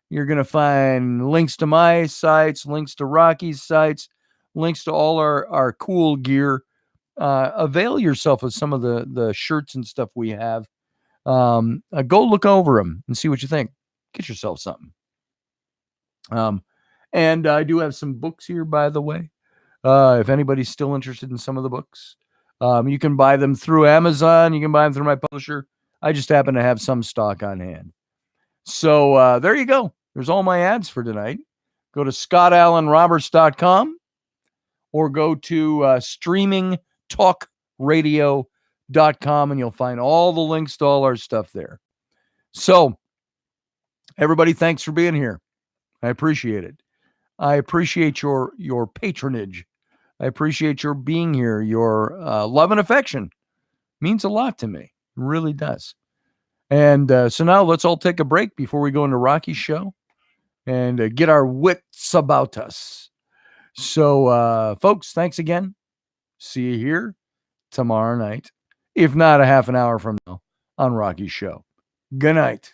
You're going to find links to my sites, links to Rocky's sites, links to all our cool gear. Avail yourself of some of the shirts and stuff we have. Go look over them and see what you think. Get yourself something. And I do have some books here, by the way. If anybody's still interested in some of the books, you can buy them through Amazon. You can buy them through my publisher. I just happen to have some stock on hand. So there you go. There's all my ads for tonight. Go to scottallenroberts.com or go to streamingtalkradio.com and you'll find all the links to all our stuff there. So everybody, thanks for being here. I appreciate it. I appreciate your patronage. I appreciate your being here. Your love and affection means a lot to me. It really does. And so now let's all take a break before we go into Rocky's show and get our wits about us. So, folks, thanks again. See you here tomorrow night, if not a half an hour from now, on Rocky's show. Good night.